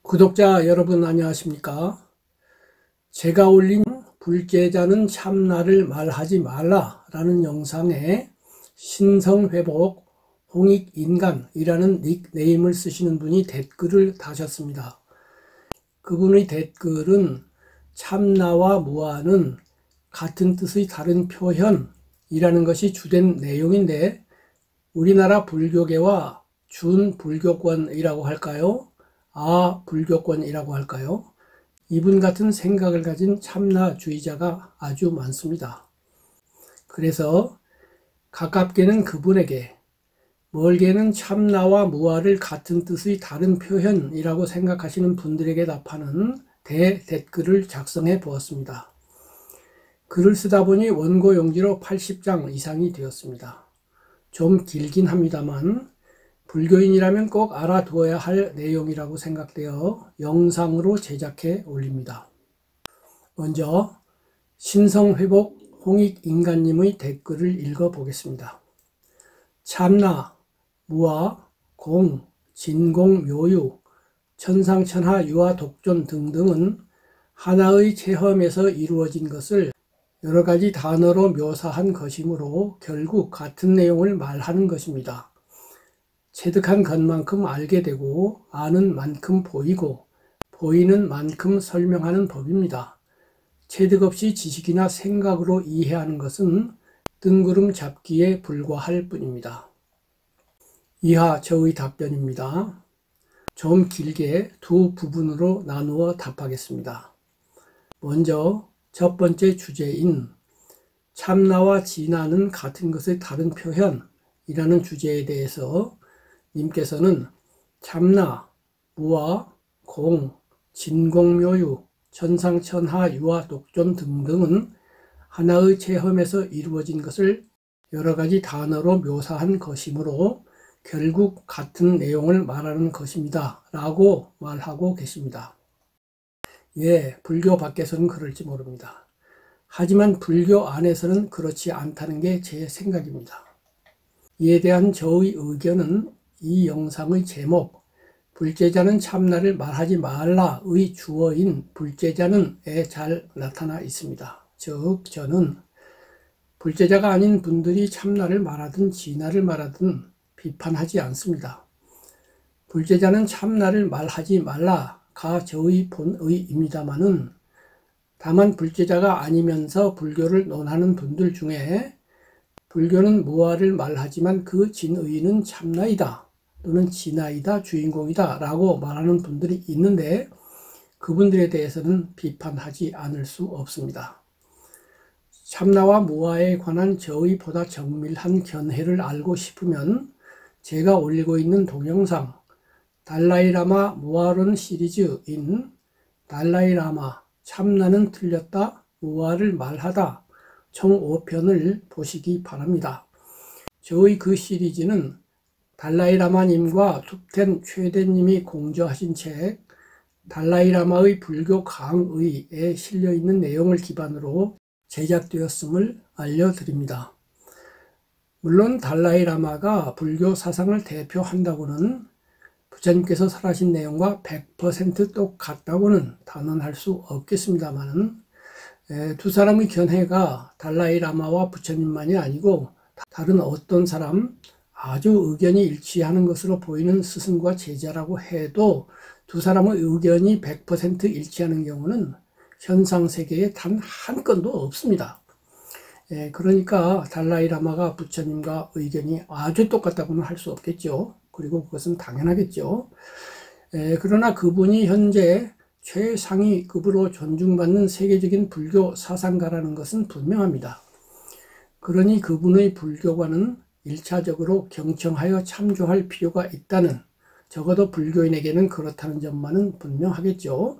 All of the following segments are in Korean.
구독자 여러분 안녕하십니까? 제가 올린 불제자는 참나를 말하지 말라 라는 영상에 신성회복 홍익인간이라는 닉네임을 쓰시는 분이 댓글을 다셨습니다. 그분의 댓글은 참나와 무아는 같은 뜻의 다른 표현이라는 것이 주된 내용인데, 우리나라 불교계와 준불교권이라고 할까요? 불교권이라고 할까요? 이분 같은 생각을 가진 참나주의자가 아주 많습니다. 그래서 가깝게는 그분에게, 멀게는 참나와 무아를 같은 뜻의 다른 표현이라고 생각하시는 분들에게 답하는 댓글을 작성해 보았습니다. 글을 쓰다 보니 원고 용지로 80장 이상이 되었습니다. 좀 길긴 합니다만 불교인이라면 꼭 알아두어야 할 내용이라고 생각되어 영상으로 제작해 올립니다. 먼저 신성회복 홍익인간님의 댓글을 읽어보겠습니다. 참나, 무아, 공, 진공, 묘유, 천상천하, 유아, 독존 등등은 하나의 체험에서 이루어진 것을 여러 가지 단어로 묘사한 것이므로 결국 같은 내용을 말하는 것입니다. 체득한 것만큼 알게 되고 아는 만큼 보이고 보이는 만큼 설명하는 법입니다. 체득 없이 지식이나 생각으로 이해하는 것은 뜬구름 잡기에 불과할 뿐입니다. 이하 저의 답변입니다. 좀 길게 두 부분으로 나누어 답하겠습니다. 먼저 첫 번째 주제인 참나와 진화는 같은 것의 다른 표현이라는 주제에 대해서 님께서는 참나, 무아, 공, 진공묘유, 천상천하, 유아, 독존 등등은 하나의 체험에서 이루어진 것을 여러 가지 단어로 묘사한 것이므로 결국 같은 내용을 말하는 것입니다 라고 말하고 계십니다. 예, 불교 밖에서는 그럴지 모릅니다. 하지만 불교 안에서는 그렇지 않다는 게 제 생각입니다. 이에 대한 저의 의견은 이 영상의 제목 불제자는 참나를 말하지 말라의 주어인 불제자는에 잘 나타나 있습니다. 즉 저는 불제자가 아닌 분들이 참나를 말하든 진화를 말하든 비판하지 않습니다. 불제자는 참나를 말하지 말라가 저의 본의입니다마는, 다만 불제자가 아니면서 불교를 논하는 분들 중에 불교는 무아를 말하지만 그 진의는 참나이다 또는 진화이다, 주인공이다 라고 말하는 분들이 있는데, 그분들에 대해서는 비판하지 않을 수 없습니다. 참나와 무아에 관한 저의 보다 정밀한 견해를 알고 싶으면 제가 올리고 있는 동영상 달라이라마 무아론 시리즈인 달라이라마 참나는 틀렸다, 무아를 말하다 총 5편을 보시기 바랍니다. 저의 그 시리즈는 달라이라마님과 툭텐 최대님이 공저하신 책 달라이라마의 불교 강의에 실려있는 내용을 기반으로 제작되었음을 알려드립니다. 물론 달라이라마가 불교 사상을 대표한다고는 부처님께서 설하신 내용과 100% 똑같다고는 단언할 수 없겠습니다만, 두 사람의 견해가 달라이라마와 부처님만이 아니고 다른 어떤 사람, 아주 의견이 일치하는 것으로 보이는 스승과 제자라고 해도 두 사람의 의견이 100% 일치하는 경우는 현상세계에 단 한 건도 없습니다. 그러니까 달라이라마가 부처님과 의견이 아주 똑같다고는 할 수 없겠죠. 그리고 그것은 당연하겠죠. 그러나 그분이 현재 최상위 급으로 존중받는 세계적인 불교 사상가라는 것은 분명합니다. 그러니 그분의 불교관은 1차적으로 경청하여 참조할 필요가 있다는, 적어도 불교인에게는 그렇다는 점만은 분명하겠죠.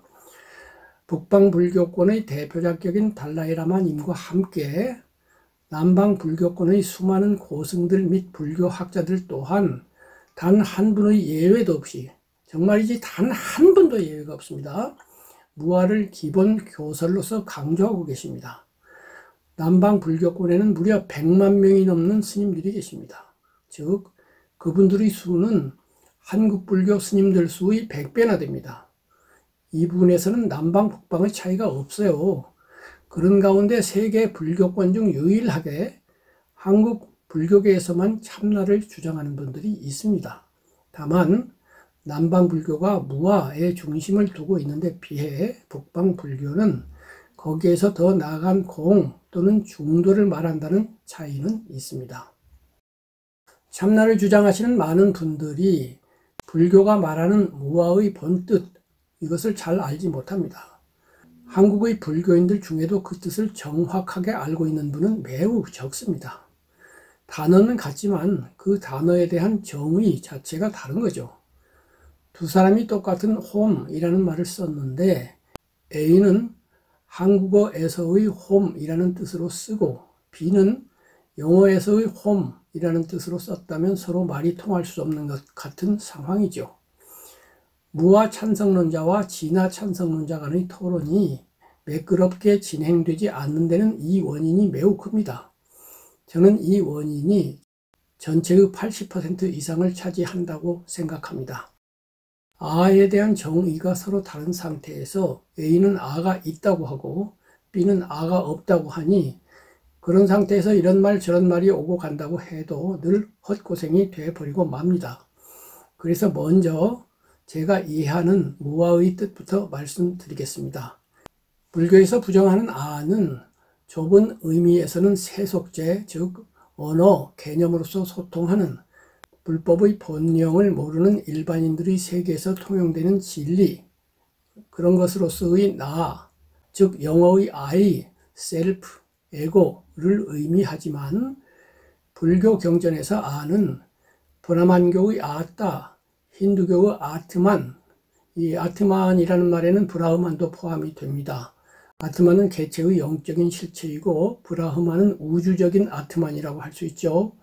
북방 불교권의 대표작격인 달라이라마님과 함께 남방 불교권의 수많은 고승들 및 불교학자들 또한 단 한 분의 예외도 없이, 정말이지 단 한 분도 예외가 없습니다, 무아를 기본 교설로서 강조하고 계십니다. 남방 불교권에는 무려 100만 명이 넘는 스님들이 계십니다. 즉 그분들의 수는 한국 불교 스님들 수의 100배나 됩니다. 이 부분에서는 남방 북방의 차이가 없어요. 그런 가운데 세계 불교권 중 유일하게 한국 불교계에서만 참나를 주장하는 분들이 있습니다. 다만 남방 불교가 무아에 중심을 두고 있는데 비해 북방 불교는 거기에서 더 나아간 공 또는 중도를 말한다는 차이는 있습니다. 참나를 주장하시는 많은 분들이 불교가 말하는 무아의 본뜻, 이것을 잘 알지 못합니다. 한국의 불교인들 중에도 그 뜻을 정확하게 알고 있는 분은 매우 적습니다. 단어는 같지만 그 단어에 대한 정의 자체가 다른 거죠. 두 사람이 똑같은 홈이라는 말을 썼는데 A는 한국어에서의 홈이라는 뜻으로 쓰고 B는 영어에서의 홈이라는 뜻으로 썼다면 서로 말이 통할 수 없는 것 같은 상황이죠. 무아 찬성론자와 진화 찬성론자 간의 토론이 매끄럽게 진행되지 않는 데는 이 원인이 매우 큽니다. 저는 이 원인이 전체의 80% 이상을 차지한다고 생각합니다. 아에 대한 정의가 서로 다른 상태에서 A는 아가 있다고 하고 B는 아가 없다고 하니 그런 상태에서 이런 말 저런 말이 오고 간다고 해도 늘 헛고생이 되어버리고 맙니다. 그래서 먼저 제가 이해하는 무아의 뜻부터 말씀드리겠습니다. 불교에서 부정하는 아는 좁은 의미에서는 세속제, 즉 언어, 개념으로서 소통하는 불법의 본령을 모르는 일반인들의 세계에서 통용되는 진리, 그런 것으로서의 나, 즉 영어의 I, 셀프, 에고를 의미하지만 불교 경전에서 아는 브라만교의 아따, 힌두교의 아트만, 이 아트만이라는 말에는 브라흐만도 포함이 됩니다. 아트만은 개체의 영적인 실체이고 브라흐만은 우주적인 아트만이라고 할 수 있죠.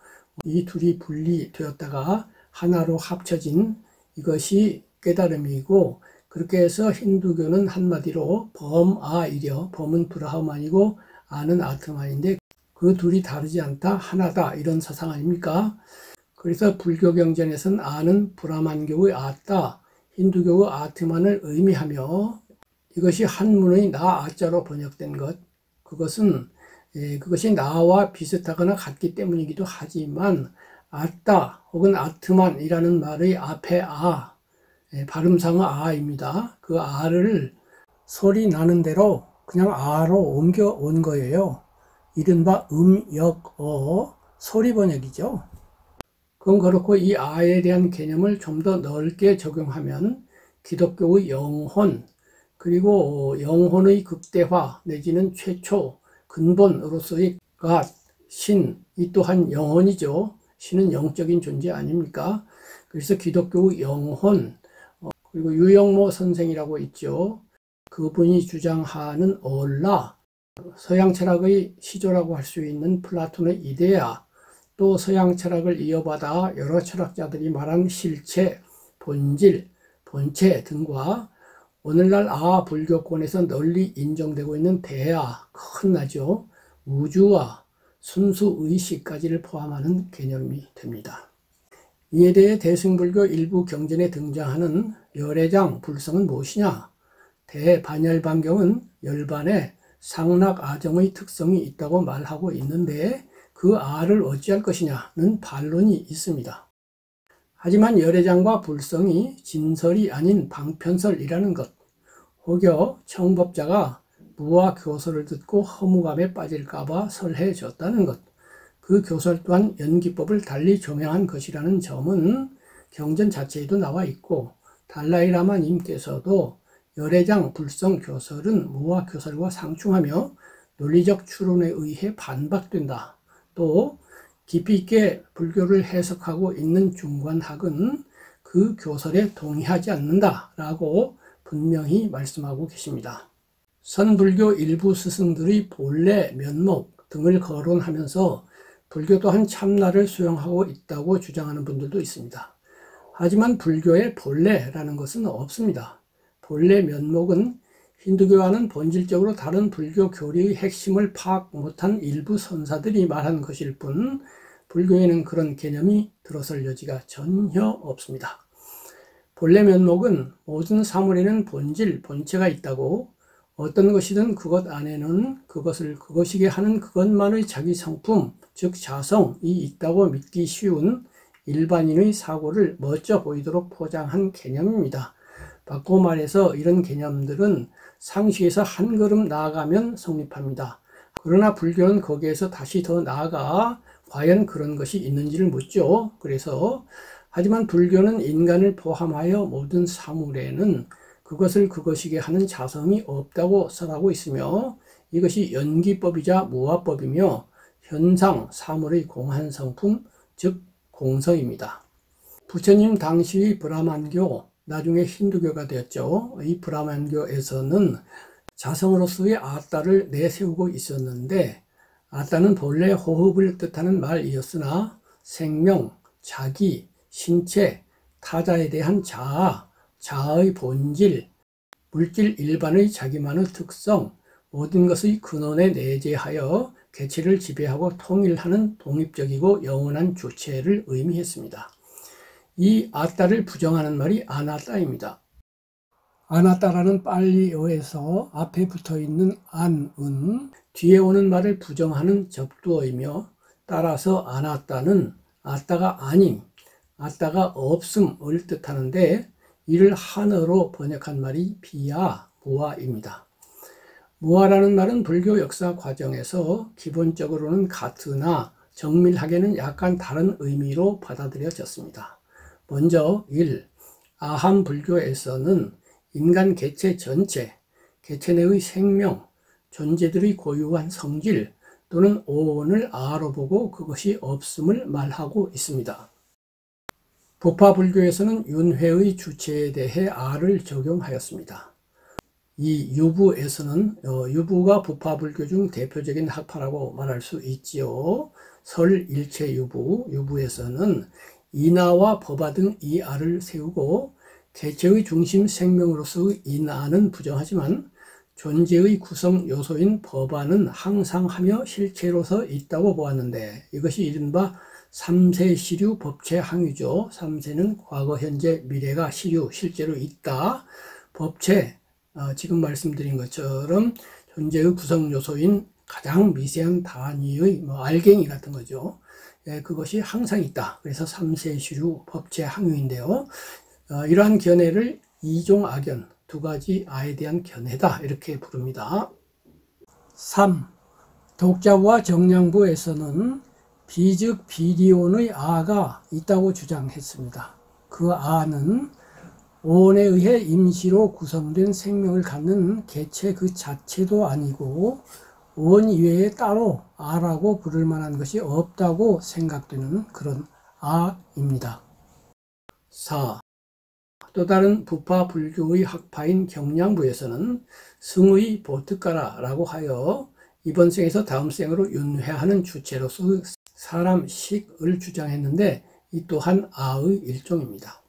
이 둘이 분리되었다가 하나로 합쳐진 이것이 깨달음이고, 그렇게 해서 힌두교는 한마디로 범아이려, 범은 브라흐만이고 아는 아트만인데 그 둘이 다르지 않다, 하나다, 이런 사상 아닙니까? 그래서 불교 경전에서는 아는 브라만교의 아따, 힌두교의 아트만을 의미하며 이것이 한문의 나 아자로 번역된 것, 그것이 나와 비슷하거나 같기 때문이기도 하지만 아따 혹은 아트만이라는 말의 앞에 아, 발음상의 아입니다. 그 아를 소리 나는 대로 그냥 아로 옮겨 온 거예요. 이른바 음역어 소리 번역이죠. 그건 그렇고 이 아에 대한 개념을 좀 더 넓게 적용하면 기독교의 영혼, 그리고 영혼의 극대화 내지는 최초, 근본으로서의 God, 신, 이 또한 영혼이죠. 신은 영적인 존재 아닙니까? 그래서 기독교의 영혼, 그리고 유영모 선생이라고 있죠. 그분이 주장하는 올라, 서양 철학의 시조라고 할 수 있는 플라톤의 이데아, 또 서양 철학을 이어받아 여러 철학자들이 말한 실체, 본질, 본체 등과 오늘날 불교권에서 널리 인정되고 있는 대아, 큰 나죠. 우주와 순수의식까지를 포함하는 개념이 됩니다. 이에 대해 대승불교 일부 경전에 등장하는 열애장, 불성은 무엇이냐? 대반열반경은 열반에 상락아정의 특성이 있다고 말하고 있는데 그 아를 어찌할 것이냐는 반론이 있습니다. 하지만 열애장과 불성이 진설이 아닌 방편설이라는 것, 혹여 청법자가 무아 교설을 듣고 허무감에 빠질까봐 설해졌다는 것, 그 교설 또한 연기법을 달리 조명한 것이라는 점은 경전 자체에도 나와 있고 달라이라마님께서도 열애장 불성 교설은 무아 교설과 상충하며 논리적 추론에 의해 반박된다. 또 깊이 있게 불교를 해석하고 있는 중관학은 그 교설에 동의하지 않는다라고 분명히 말씀하고 계십니다. 선불교 일부 스승들의 본래 면목 등을 거론하면서 불교 또한 참나를 수용하고 있다고 주장하는 분들도 있습니다. 하지만 불교에 본래라는 것은 없습니다. 본래 면목은 힌두교와는 본질적으로 다른 불교 교리의 핵심을 파악 못한 일부 선사들이 말한 것일 뿐 불교에는 그런 개념이 들어설 여지가 전혀 없습니다. 본래 면목은 모든 사물에는 본질, 본체가 있다고 어떤 것이든 그것 안에는 그것을 그것이게 하는 그것만의 자기 성품, 즉 자성이 있다고 믿기 쉬운 일반인의 사고를 멋져 보이도록 포장한 개념입니다. 바꿔 말해서 이런 개념들은 상식에서 한 걸음 나아가면 성립합니다. 그러나 불교는 거기에서 다시 더 나아가 과연 그런 것이 있는지를 묻죠. 그래서 하지만 불교는 인간을 포함하여 모든 사물에는 그것을 그것이게 하는 자성이 없다고 설하고 있으며 이것이 연기법이자 무화법이며 현상, 사물의 공한 성품, 즉 공성입니다. 부처님 당시의 브라만교, 나중에 힌두교가 되었죠. 이 브라만교에서는 자성으로서의 아따를 내세우고 있었는데 아따는 본래 호흡을 뜻하는 말이었으나 생명, 자기, 신체, 타자에 대한 자아, 자아의 본질, 물질 일반의 자기만의 특성, 모든 것의 근원에 내재하여 개체를 지배하고 통일하는 독립적이고 영원한 주체를 의미했습니다. 이 아따를 부정하는 말이 아나따입니다. 아나따라는 빨리어에서 앞에 붙어있는 안은 뒤에 오는 말을 부정하는 접두어이며 따라서 아나따는 아따가 아님, 아따가 없음을 뜻하는데 이를 한어로 번역한 말이 비야, 무아입니다. 무아라는 말은 불교 역사 과정에서 기본적으로는 같으나 정밀하게는 약간 다른 의미로 받아들여졌습니다. 먼저 1. 아함 불교에서는 인간 개체 전체, 개체 내의 생명, 존재들의 고유한 성질 또는 오온을 아로 보고 그것이 없음을 말하고 있습니다. 부파 불교에서는 윤회의 주체에 대해 아를 적용하였습니다. 이 유부에서는 유부가 부파 불교 중 대표적인 학파라고 말할 수 있지요. 설일체 유부에서는 인하와 법화 등 이 아를 세우고 개체의 중심 생명으로서의 인하는 부정하지만 존재의 구성 요소인 법화는 항상 하며 실체로서 있다고 보았는데 이것이 이른바 삼세 시류 법체 항유죠. 삼세는 과거, 현재, 미래가 시류, 실제로 있다. 법체, 지금 말씀드린 것처럼 존재의 구성 요소인 가장 미세한 단위의 알갱이 같은 거죠. 그것이 항상 있다. 그래서 삼세 시류 법체 항유인데요. 이러한 견해를 이종악견, 두 가지 아에 대한 견해다 이렇게 부릅니다. 3. 독자부와 정량부에서는 비즉 비리온의 아가 있다고 주장했습니다. 그 아는 온에 의해 임시로 구성된 생명을 갖는 개체 그 자체도 아니고 온 이외에 따로 아라고 부를 만한 것이 없다고 생각되는 그런 아입니다. 4. 또 다른 부파 불교의 학파인 경량부에서는 승의 보트가라라고 하여 이번 생에서 다음 생으로 윤회하는 주체로서 사람 식을 주장했는데 이 또한 아의 일종입니다.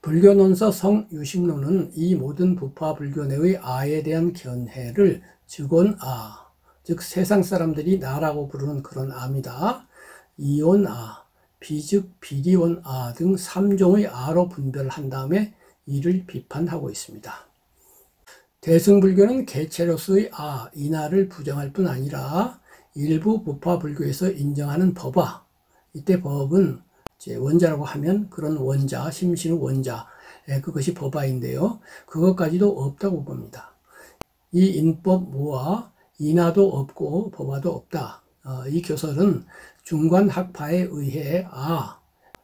불교 논서 성유식론은 이 모든 부파 불교 내의 아에 대한 견해를 즉온아, 즉 세상 사람들이 나라고 부르는 그런 아입니다. 이온아, 비즉 비리온아 등 3종의 아로 분별한 다음에 이를 비판하고 있습니다. 대승불교는 개체로서의 아, 인하를 부정할 뿐 아니라 일부 부파 불교에서 인정하는 법화, 이때 법은 이제 원자라고 하면 그런 원자, 심신의 원자, 그것이 법화인데요. 그것까지도 없다고 봅니다. 이 인법 무아, 인하도 없고 법화도 없다. 이 교설은 중관 학파에 의해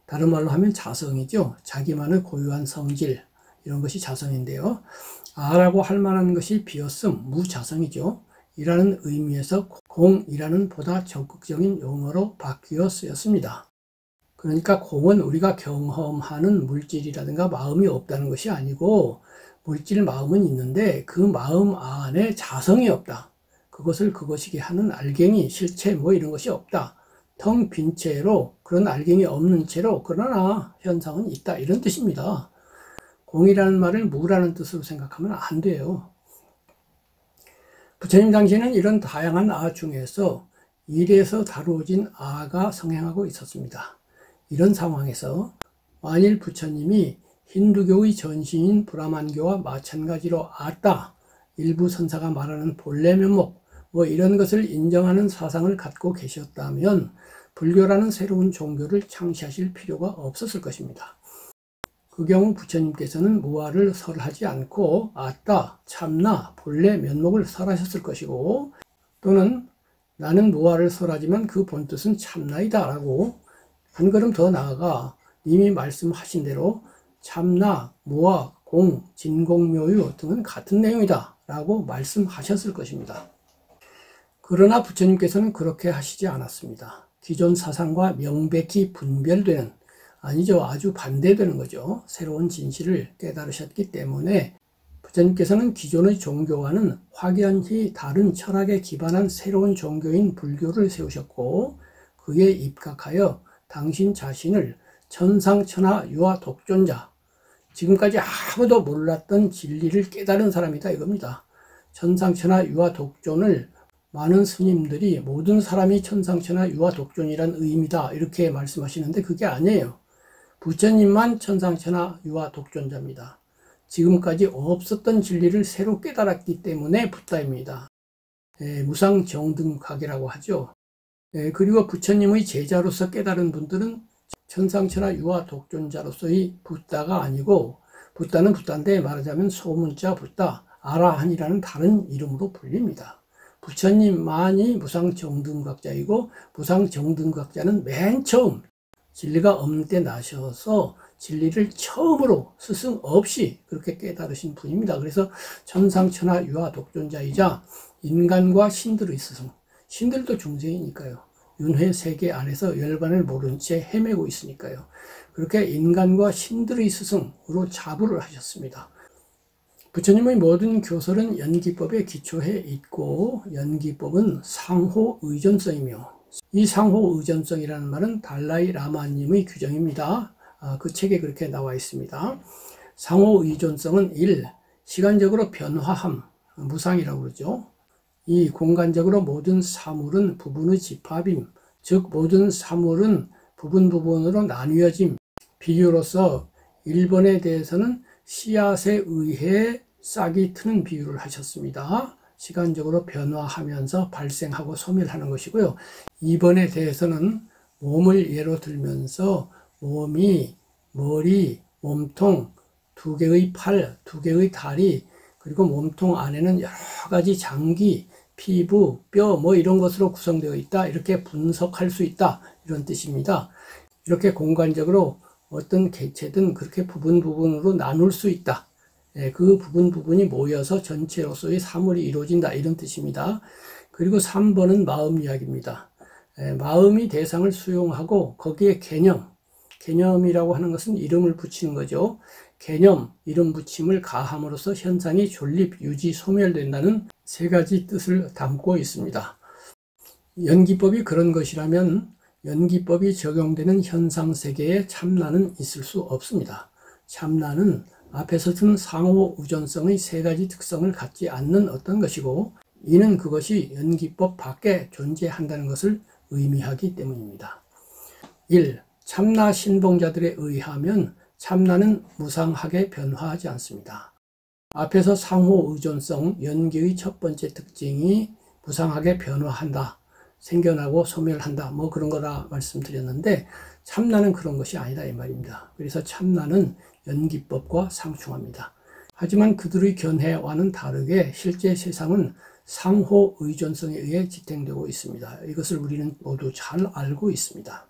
다른 말로 하면 자성이죠. 자기만의 고유한 성질, 이런 것이 자성인데요. 아라고 할 만한 것이 비었음, 무자성이죠. 이라는 의미에서 공이라는 보다 적극적인 용어로 바뀌어 쓰였습니다. 그러니까 공은 우리가 경험하는 물질이라든가 마음이 없다는 것이 아니고 물질 마음은 있는데 그 마음 안에 자성이 없다. 그것을 그것이게 하는 알갱이, 실체 이런 것이 없다. 텅 빈 채로 그런 알갱이 없는 채로 그러나 현상은 있다. 이런 뜻입니다. 공이라는 말을 무라는 뜻으로 생각하면 안 돼요. 부처님 당시에는 이런 다양한 아 중에서 일에서 다루어진 아가 성행하고 있었습니다. 이런 상황에서 만일 부처님이 힌두교의 전신인 브라만교와 마찬가지로 아따, 일부 선사가 말하는 본래 면목, 뭐 이런 것을 인정하는 사상을 갖고 계셨다면 불교라는 새로운 종교를 창시하실 필요가 없었을 것입니다. 그 경우 부처님께서는 무아를 설하지 않고 아따, 참나, 본래 면목을 설하셨을 것이고, 또는 나는 무아를 설하지만 그 본뜻은 참나이다 라고 한 걸음 더 나아가 이미 말씀하신 대로 참나, 무아, 공, 진공묘유 등은 같은 내용이다 라고 말씀하셨을 것입니다. 그러나 부처님께서는 그렇게 하시지 않았습니다. 기존 사상과 명백히 분별되는, 아니죠, 아주 반대되는 거죠. 새로운 진실을 깨달으셨기 때문에 부처님께서는 기존의 종교와는 확연히 다른 철학에 기반한 새로운 종교인 불교를 세우셨고, 그에 입각하여 당신 자신을 천상천하 유아 독존자, 지금까지 아무도 몰랐던 진리를 깨달은 사람이다 이겁니다. 천상천하 유아 독존을 많은 스님들이 모든 사람이 천상천하 유아 독존이란 의미다 이렇게 말씀하시는데 그게 아니에요. 부처님만 천상천하 유아 독존자입니다. 지금까지 없었던 진리를 새로 깨달았기 때문에 붓다입니다. 무상정등각이라고 하죠. 그리고 부처님의 제자로서 깨달은 분들은 천상천하 유아 독존자로서의 붓다가 아니고, 붓다는 붓다인데 말하자면 소문자 붓다, 아라한이라는 다른 이름으로 불립니다. 부처님만이 무상정등각자이고, 무상정등각자는 맨 처음 진리가 없는 때 나셔서 진리를 처음으로 스승 없이 그렇게 깨달으신 분입니다. 그래서 천상천하 유아 독존자이자 인간과 신들의 스승, 신들도 중생이니까요. 윤회 세계 안에서 열반을 모른 채 헤매고 있으니까요. 그렇게 인간과 신들의 스승으로 자부를 하셨습니다. 부처님의 모든 교설은 연기법에 기초해 있고, 연기법은 상호의존성이며, 이 상호의존성이라는 말은 달라이 라마님의 규정입니다. 그 책에 그렇게 나와 있습니다. 상호의존성은 1. 시간적으로 변화함, 무상이라고 그러죠. 2. 공간적으로 모든 사물은 부분의 집합임, 즉 모든 사물은 부분으로 나뉘어짐. 비유로서 1번에 대해서는 씨앗에 의해 싹이 트는 비유를 하셨습니다. 시간적으로 변화하면서 발생하고 소멸하는 것이고요. 2번에 대해서는 몸을 예로 들면서 몸이 머리, 몸통, 2개의 팔, 2개의 다리, 그리고 몸통 안에는 여러 가지 장기, 피부, 뼈 뭐 이런 것으로 구성되어 있다. 이렇게 분석할 수 있다. 이런 뜻입니다. 이렇게 공간적으로 어떤 개체든 그렇게 부분으로 나눌 수 있다. 그 부분이 모여서 전체로서의 사물이 이루어진다. 이런 뜻입니다. 그리고 3번은 마음 이야기입니다. 마음이 대상을 수용하고 거기에 개념이라고 하는 것은 이름을 붙이는 거죠. 개념, 이름 붙임을 가함으로써 현상이 존립, 유지, 소멸된다는 3가지 뜻을 담고 있습니다. 연기법이 그런 것이라면 연기법이 적용되는 현상세계에 참나는 있을 수 없습니다. 참나는 앞에서 든 상호의존성의 3가지 특성을 갖지 않는 어떤 것이고, 이는 그것이 연기법 밖에 존재한다는 것을 의미하기 때문입니다. 1. 참나 신봉자들에 의하면 참나는 무상하게 변화하지 않습니다. 앞에서 상호의존성, 연기의 첫 번째 특징이 무상하게 변화한다, 생겨나고 소멸한다, 뭐 그런 거라 말씀드렸는데, 참나는 그런 것이 아니다 이 말입니다. 그래서 참나는 연기법과 상충합니다. 하지만 그들의 견해와는 다르게 실제 세상은 상호의존성에 의해 지탱되고 있습니다. 이것을 우리는 모두 잘 알고 있습니다.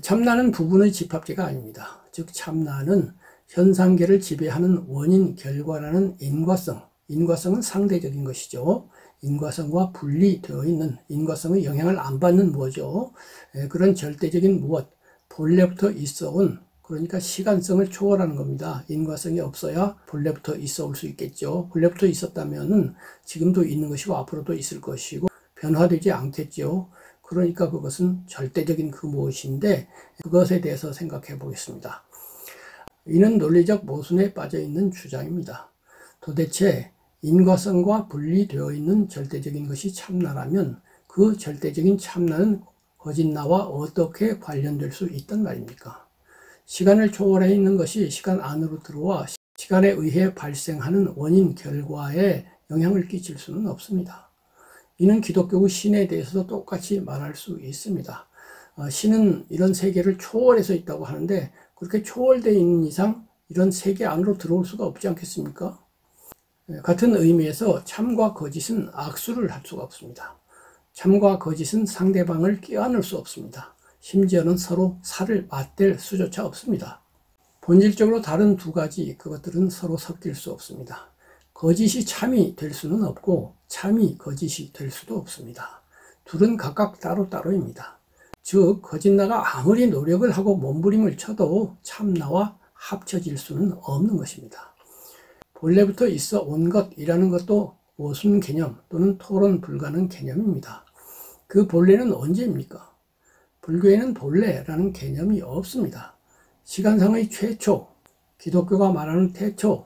참나는 부분의 집합계가 아닙니다. 즉 참나는 현상계를 지배하는 원인, 결과라는 인과성은 상대적인 것이죠. 인과성과 분리되어 있는, 인과성의 영향을 안 받는 무엇이죠. 그런 절대적인 무엇, 본래부터 있어온, 그러니까 시간성을 초월하는 겁니다. 인과성이 없어야 본래부터 있어 올 수 있겠죠. 본래부터 있었다면 지금도 있는 것이고 앞으로도 있을 것이고 변화되지 않겠죠. 그러니까 그것은 절대적인 그 무엇인데, 그것에 대해서 생각해 보겠습니다. 이는 논리적 모순에 빠져 있는 주장입니다. 도대체 인과성과 분리되어 있는 절대적인 것이 참나라면 그 절대적인 참나는 거짓나와 어떻게 관련될 수 있단 말입니까? 시간을 초월해 있는 것이 시간 안으로 들어와 시간에 의해 발생하는 원인 결과에 영향을 끼칠 수는 없습니다. 이는 기독교 신에 대해서도 똑같이 말할 수 있습니다. 신은 이런 세계를 초월해서 있다고 하는데 그렇게 초월되어 있는 이상 이런 세계 안으로 들어올 수가 없지 않겠습니까? 같은 의미에서 참과 거짓은 악수를 할 수가 없습니다. 참과 거짓은 상대방을 껴안을 수 없습니다. 심지어는 서로 살을 맞댈 수조차 없습니다. 본질적으로 다른 두 가지 그것들은 서로 섞일 수 없습니다. 거짓이 참이 될 수는 없고 참이 거짓이 될 수도 없습니다. 둘은 각각 따로따로입니다. 즉 거짓나가 아무리 노력을 하고 몸부림을 쳐도 참나와 합쳐질 수는 없는 것입니다. 본래부터 있어 온 것이라는 것도 오순 개념 또는 토론 불가능 개념입니다. 그 본래는 언제입니까? 불교에는 본래라는 개념이 없습니다. 시간상의 최초, 기독교가 말하는 태초,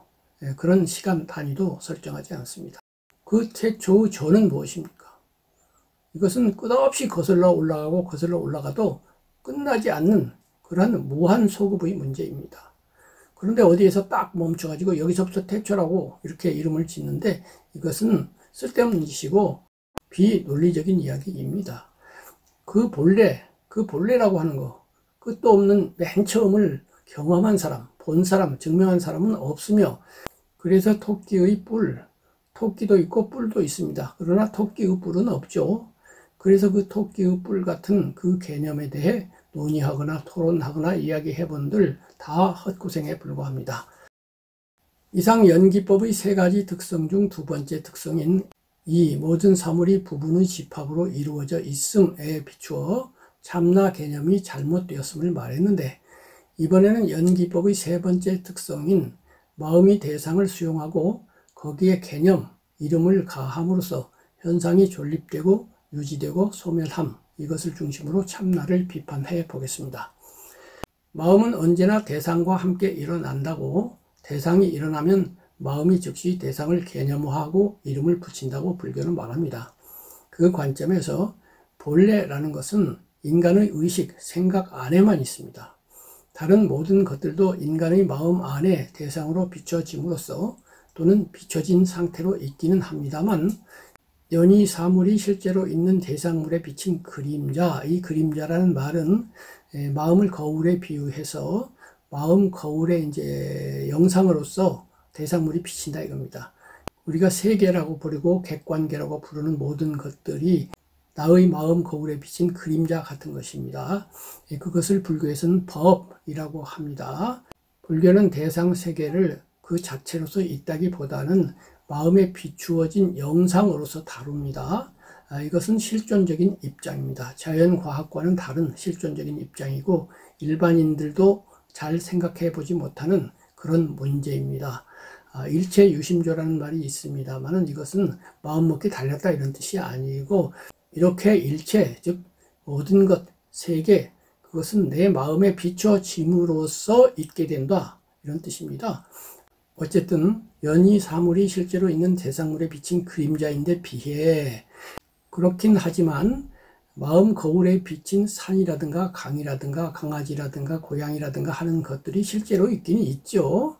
그런 시간 단위도 설정하지 않습니다. 그 태초의 전은 무엇입니까? 이것은 끝없이 거슬러 올라가고 거슬러 올라가도 끝나지 않는 그러한 무한 소급의 문제입니다. 그런데 어디에서 딱 멈춰가지고 여기서부터 태초라고 이렇게 이름을 짓는데 이것은 쓸데없는 짓이고 비논리적인 이야기입니다. 그 본래라고 하는 거, 끝도 없는 맨 처음을 경험한 사람, 본 사람, 증명한 사람은 없으며 그래서 토끼의 뿔, 토끼도 있고 뿔도 있습니다. 그러나 토끼의 뿔은 없죠. 그래서 그 토끼의 뿔 같은 그 개념에 대해 논의하거나 토론하거나 이야기해본들 다 헛고생에 불과합니다. 이상 연기법의 세 가지 특성 중 두 번째 특성인 이 모든 사물이 부분의 집합으로 이루어져 있음에 비추어 참나 개념이 잘못되었음을 말했는데 이번에는 연기법의 세 번째 특성인 마음이 대상을 수용하고 거기에 개념, 이름을 가함으로써 현상이 존립되고 유지되고 소멸함, 이것을 중심으로 참나를 비판해 보겠습니다. 마음은 언제나 대상과 함께 일어난다고 대상이 일어나면 마음이 즉시 대상을 개념화하고 이름을 붙인다고 불교는 말합니다. 그 관점에서 본래라는 것은 인간의 의식, 생각 안에만 있습니다. 다른 모든 것들도 인간의 마음 안에 대상으로 비춰짐으로써 또는 비춰진 상태로 있기는 합니다만 연이 사물이 실제로 있는 대상물에 비친 그림자, 이 그림자라는 말은 마음을 거울에 비유해서 마음 거울에 이제 영상으로서 대상물이 비친다 이겁니다. 우리가 세계라고 부르고 객관계라고 부르는 모든 것들이 나의 마음 거울에 비친 그림자 같은 것입니다. 그것을 불교에서는 법이라고 합니다. 불교는 대상 세계를 그 자체로서 있다기보다는 마음에 비추어진 영상으로서 다룹니다. 이것은 실존적인 입장입니다. 자연과학과는 다른 실존적인 입장이고 일반인들도 잘 생각해 보지 못하는 그런 문제입니다. 일체 유심조라는 말이 있습니다만 이것은 마음먹기 달렸다 이런 뜻이 아니고 이렇게 일체, 즉 모든 것, 세계, 그것은 내 마음에 비춰짐으로써 있게 된다 이런 뜻입니다. 어쨌든 연이 사물이 실제로 있는 대상물에 비친 그림자인데 비해 그렇긴 하지만 마음 거울에 비친 산이라든가 강이라든가 강아지라든가 고양이라든가 하는 것들이 실제로 있기는 있죠.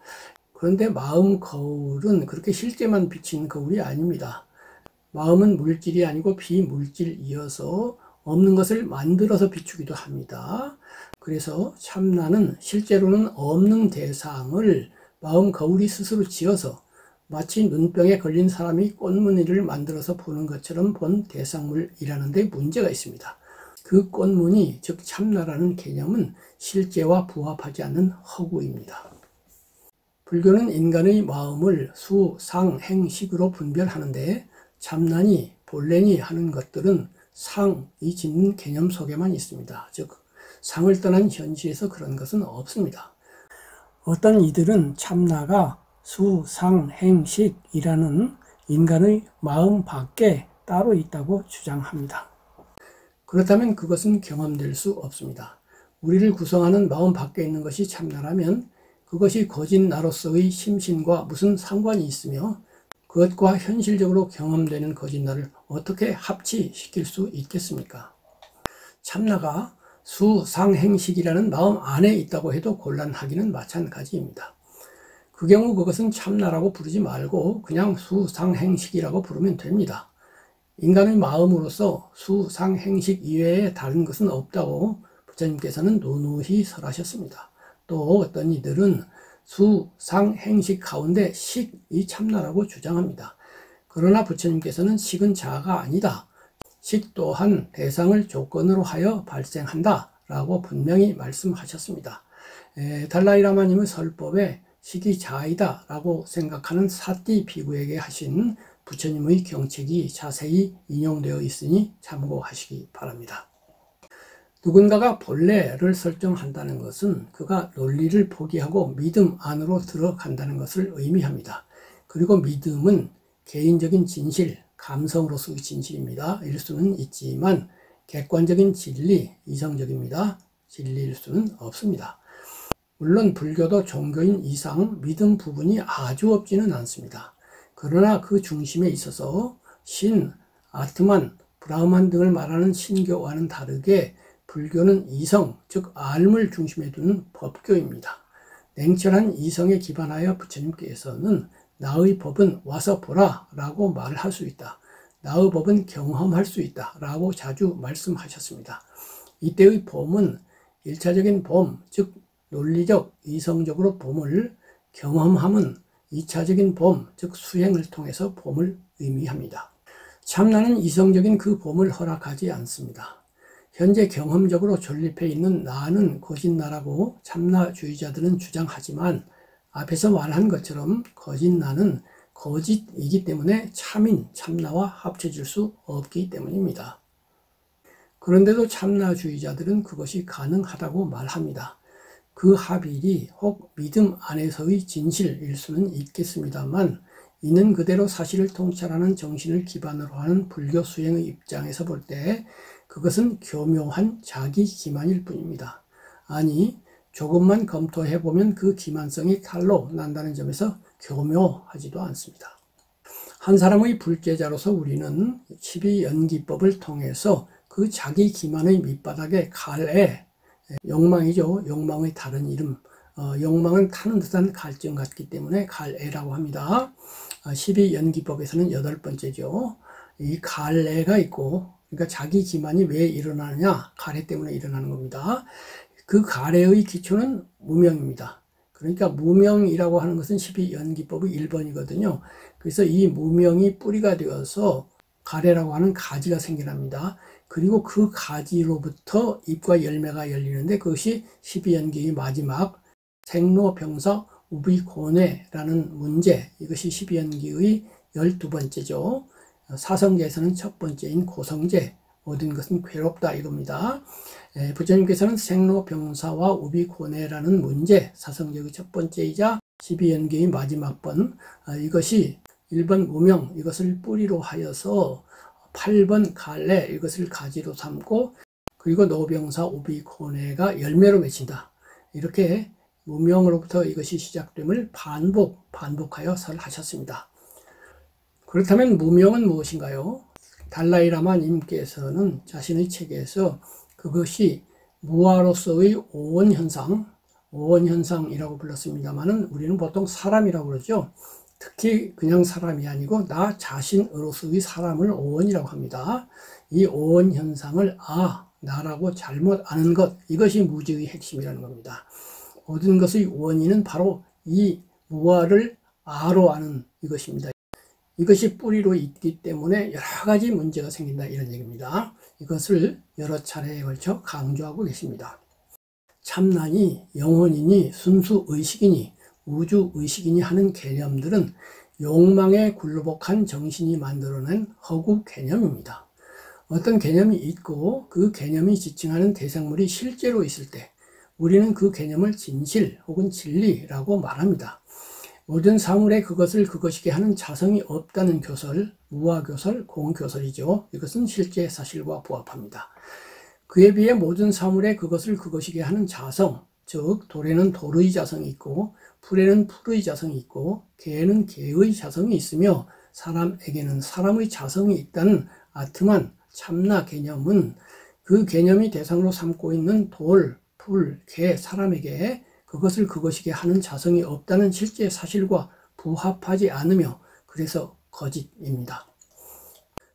그런데 마음 거울은 그렇게 실제만 비친 거울이 아닙니다. 마음은 물질이 아니고 비물질이어서 없는 것을 만들어서 비추기도 합니다. 그래서 참나는 실제로는 없는 대상을 마음 거울이 스스로 지어서 마치 눈병에 걸린 사람이 꽃무늬를 만들어서 보는 것처럼 본 대상물이라는 데 문제가 있습니다. 그 꽃무늬, 즉 참나라는 개념은 실제와 부합하지 않는 허구입니다. 불교는 인간의 마음을 수, 상, 행, 식으로 분별하는데 참나니, 본래니 하는 것들은 상이 짓는 개념 속에만 있습니다. 즉 상을 떠난 현실에서 그런 것은 없습니다. 어떤 이들은 참나가 수, 상, 행, 식이라는 인간의 마음 밖에 따로 있다고 주장합니다. 그렇다면 그것은 경험될 수 없습니다. 우리를 구성하는 마음 밖에 있는 것이 참나라면 그것이 거짓 나로서의 심신과 무슨 상관이 있으며 그것과 현실적으로 경험되는 거짓 나를 어떻게 합치시킬 수 있겠습니까? 참나가 수상행식이라는 마음 안에 있다고 해도 곤란하기는 마찬가지입니다. 그 경우 그것은 참나라고 부르지 말고 그냥 수상행식이라고 부르면 됩니다. 인간의 마음으로서 수상행식 이외에 다른 것은 없다고 부처님께서는 노노히 설하셨습니다. 또 어떤 이들은 수상행식 가운데 식이 참나라고 주장합니다. 그러나 부처님께서는 식은 자아가 아니다. 식 또한 대상을 조건으로 하여 발생한다 라고 분명히 말씀하셨습니다. 달라이라마님의 설법에 식이 자아이다 라고 생각하는 사띠 비구에게 하신 부처님의 경책이 자세히 인용되어 있으니 참고하시기 바랍니다. 누군가가 본래를 설정한다는 것은 그가 논리를 포기하고 믿음 안으로 들어간다는 것을 의미합니다. 그리고 믿음은 개인적인 진실, 감성으로서의 진실입니다. 일 수는 있지만 객관적인 진리, 이성적입니다. 진리일 수는 없습니다. 물론 불교도 종교인 이상 믿음 부분이 아주 없지는 않습니다. 그러나 그 중심에 있어서 신, 아트만, 브라흐만 등을 말하는 신교와는 다르게 불교는 이성, 즉 알을 중심에 두는 법교입니다. 냉철한 이성에 기반하여 부처님께서는 나의 법은 와서 보라 라고 말할 수 있다. 나의 법은 경험할 수 있다 라고 자주 말씀하셨습니다. 이때의 봄은 1차적인 봄, 즉 논리적, 이성적으로 봄을 경험함은 2차적인 봄, 즉 수행을 통해서 봄을 의미합니다. 참나는 이성적인 그 봄을 허락하지 않습니다. 현재 경험적으로 존립해 있는 나는 거짓나라고 참나주의자들은 주장하지만 앞에서 말한 것처럼 거짓나는 거짓이기 때문에 참인, 참나와 합쳐질 수 없기 때문입니다. 그런데도 참나주의자들은 그것이 가능하다고 말합니다. 그 합일이 혹 믿음 안에서의 진실일 수는 있겠습니다만 있는 그대로 사실을 통찰하는 정신을 기반으로 하는 불교 수행의 입장에서 볼 때 그것은 교묘한 자기 기만일 뿐입니다. 아니, 조금만 검토해보면 그 기만성이 칼로 난다는 점에서 교묘하지도 않습니다. 한 사람의 불제자로서 우리는 12연기법을 통해서 그 자기 기만의 밑바닥에 갈애, 욕망이죠. 욕망의 다른 이름. 욕망은 타는 듯한 갈증 같기 때문에 갈애라고 합니다. 12연기법에서는 8번째죠. 이 갈애가 있고, 그러니까 자기 기만이 왜 일어나느냐? 갈애 때문에 일어나는 겁니다. 그 갈애의 기초는 무명입니다. 그러니까 무명이라고 하는 것은 12연기법의 1번이거든요. 그래서 이 무명이 뿌리가 되어서 갈애라고 하는 가지가 생겨납니다. 그리고 그 가지로부터 잎과 열매가 열리는데 그것이 12연기의 마지막 생로병사 우비고뇌라는 문제, 이것이 12연기의 12번째죠. 사성제에서는 첫 번째인 고성제, 모든 것은 괴롭다 이겁니다. 부처님께서는 생로병사와 우비고뇌라는 문제, 사성제의 첫 번째이자 12연기의 마지막 번, 이것이 1번 무명, 이것을 뿌리로 하여서 8번 갈래, 이것을 가지로 삼고, 그리고 노병사 우비고뇌가 열매로 맺힌다. 이렇게 무명으로부터 이것이 시작됨을 반복하여 설하셨습니다. 그렇다면 무명은 무엇인가요? 달라이라마님께서는 자신의 책에서 그것이 무아로서의 오원현상이라고 불렀습니다만은 우리는 보통 사람이라고 그러죠. 특히 그냥 사람이 아니고 나 자신으로서의 사람을 오원이라고 합니다. 이 오원현상을 나라고 잘못 아는 것, 이것이 무지의 핵심이라는 겁니다. 모든 것의 원인은 바로 이 무아를 아로 아는 이것입니다. 이것이 뿌리로 있기 때문에 여러 가지 문제가 생긴다 이런 얘기입니다. 이것을 여러 차례에 걸쳐 강조하고 계십니다. 참나니, 영혼이니, 순수의식이니, 우주의식이니 하는 개념들은 욕망에 굴복한 정신이 만들어낸 허구 개념입니다. 어떤 개념이 있고 그 개념이 지칭하는 대상물이 실제로 있을 때 우리는 그 개념을 진실 혹은 진리라고 말합니다. 모든 사물에 그것을 그것이게 하는 자성이 없다는 교설, 무아교설, 공교설이죠. 이것은 실제 사실과 부합합니다. 그에 비해 모든 사물에 그것을 그것이게 하는 자성, 즉 돌에는 돌의 자성이 있고 풀에는 풀의 자성이 있고 개에는 개의 자성이 있으며 사람에게는 사람의 자성이 있다는 아트만 참나 개념은 그 개념이 대상으로 삼고 있는 돌, 풀, 개, 사람에게 그것을 그것이게 하는 자성이 없다는 실제 사실과 부합하지 않으며 그래서 거짓입니다.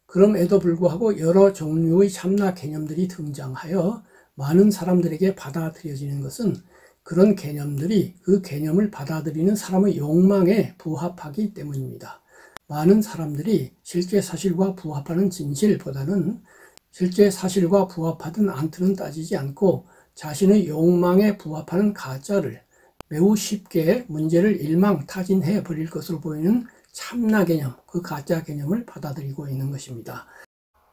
그럼에도 불구하고 여러 종류의 참나 개념들이 등장하여 많은 사람들에게 받아들여지는 것은 그런 개념들이 그 개념을 받아들이는 사람의 욕망에 부합하기 때문입니다. 많은 사람들이 실제 사실과 부합하는 진실보다는 실제 사실과 부합하든 않든 따지지 않고 자신의 욕망에 부합하는 가짜를 매우 쉽게 문제를 일망타진해 버릴 것으로 보이는 참나 개념, 그 가짜 개념을 받아들이고 있는 것입니다.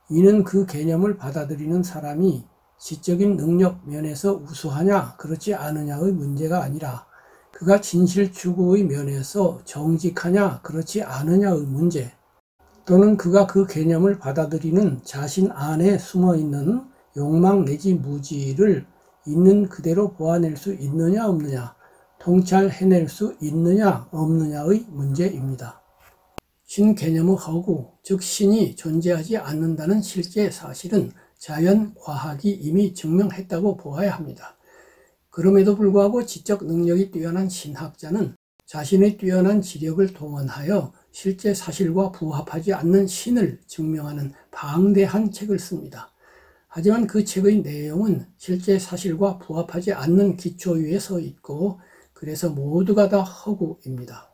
이는 그 개념을 받아들이는 사람이 지적인 능력 면에서 우수하냐 그렇지 않으냐의 문제가 아니라 그가 진실 추구의 면에서 정직하냐 그렇지 않으냐의 문제, 또는 그가 그 개념을 받아들이는 자신 안에 숨어있는 욕망 내지 무지를 있는 그대로 보아낼 수 있느냐 없느냐, 통찰해낼 수 있느냐 없느냐의 문제입니다. 신 개념의 허구, 즉 신이 존재하지 않는다는 실제 사실은 자연 과학이 이미 증명했다고 보아야 합니다. 그럼에도 불구하고 지적 능력이 뛰어난 신학자는 자신의 뛰어난 지력을 동원하여 실제 사실과 부합하지 않는 신을 증명하는 방대한 책을 씁니다. 하지만 그 책의 내용은 실제 사실과 부합하지 않는 기초 위에 서 있고 그래서 모두가 다 허구입니다.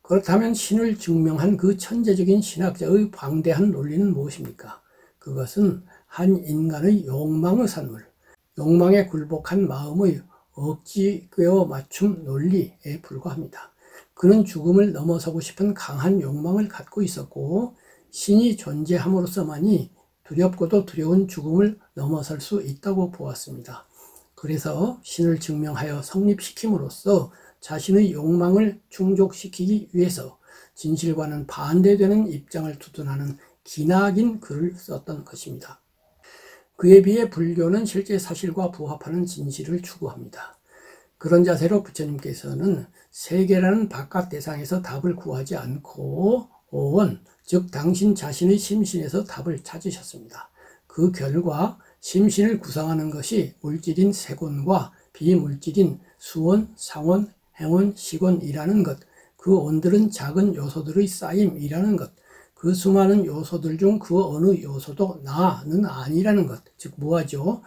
그렇다면 신을 증명한 그 천재적인 신학자의 방대한 논리는 무엇입니까? 그것은 한 인간의 욕망의 산물, 욕망에 굴복한 마음의 억지 꿰어 맞춤 논리에 불과합니다. 그는 죽음을 넘어서고 싶은 강한 욕망을 갖고 있었고 신이 존재함으로써만이 두렵고도 두려운 죽음을 넘어설 수 있다고 보았습니다. 그래서 신을 증명하여 성립시킴으로써 자신의 욕망을 충족시키기 위해서 진실과는 반대되는 입장을 두둔하는 기나긴 글을 썼던 것입니다. 그에 비해 불교는 실제 사실과 부합하는 진실을 추구합니다. 그런 자세로 부처님께서는 세계라는 바깥 대상에서 답을 구하지 않고 오원, 즉 당신 자신의 심신에서 답을 찾으셨습니다. 그 결과 심신을 구성하는 것이 물질인 세곤과 비물질인 수원, 상원, 행원, 식원이라는 것, 그 온들은 작은 요소들의 쌓임이라는 것, 그 수많은 요소들 중 그 어느 요소도 나는 아니라는 것, 즉 무아죠.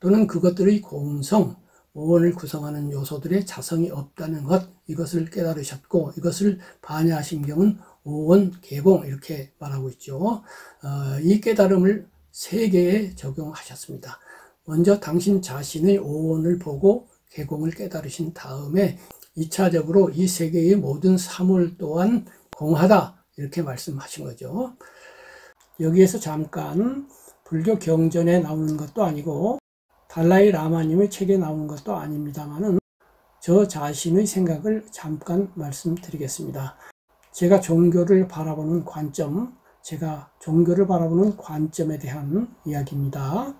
또는 그것들의 공성, 오원을 구성하는 요소들의 자성이 없다는 것, 이것을 깨달으셨고 이것을 반야심경은 오원, 개공 이렇게 말하고 있죠. 이 깨달음을 세 개에 적용하셨습니다. 먼저 당신 자신의 오원을 보고 개공을 깨달으신 다음에 2차적으로 이 세계의 모든 사물 또한 공하다 이렇게 말씀하신 거죠. 여기에서 잠깐 불교 경전에 나오는 것도 아니고 달라이 라마님의 책에 나오는 것도 아닙니다만은 저 자신의 생각을 잠깐 말씀드리겠습니다. 제가 종교를 바라보는 관점, 제가 종교를 바라보는 관점에 대한 이야기입니다.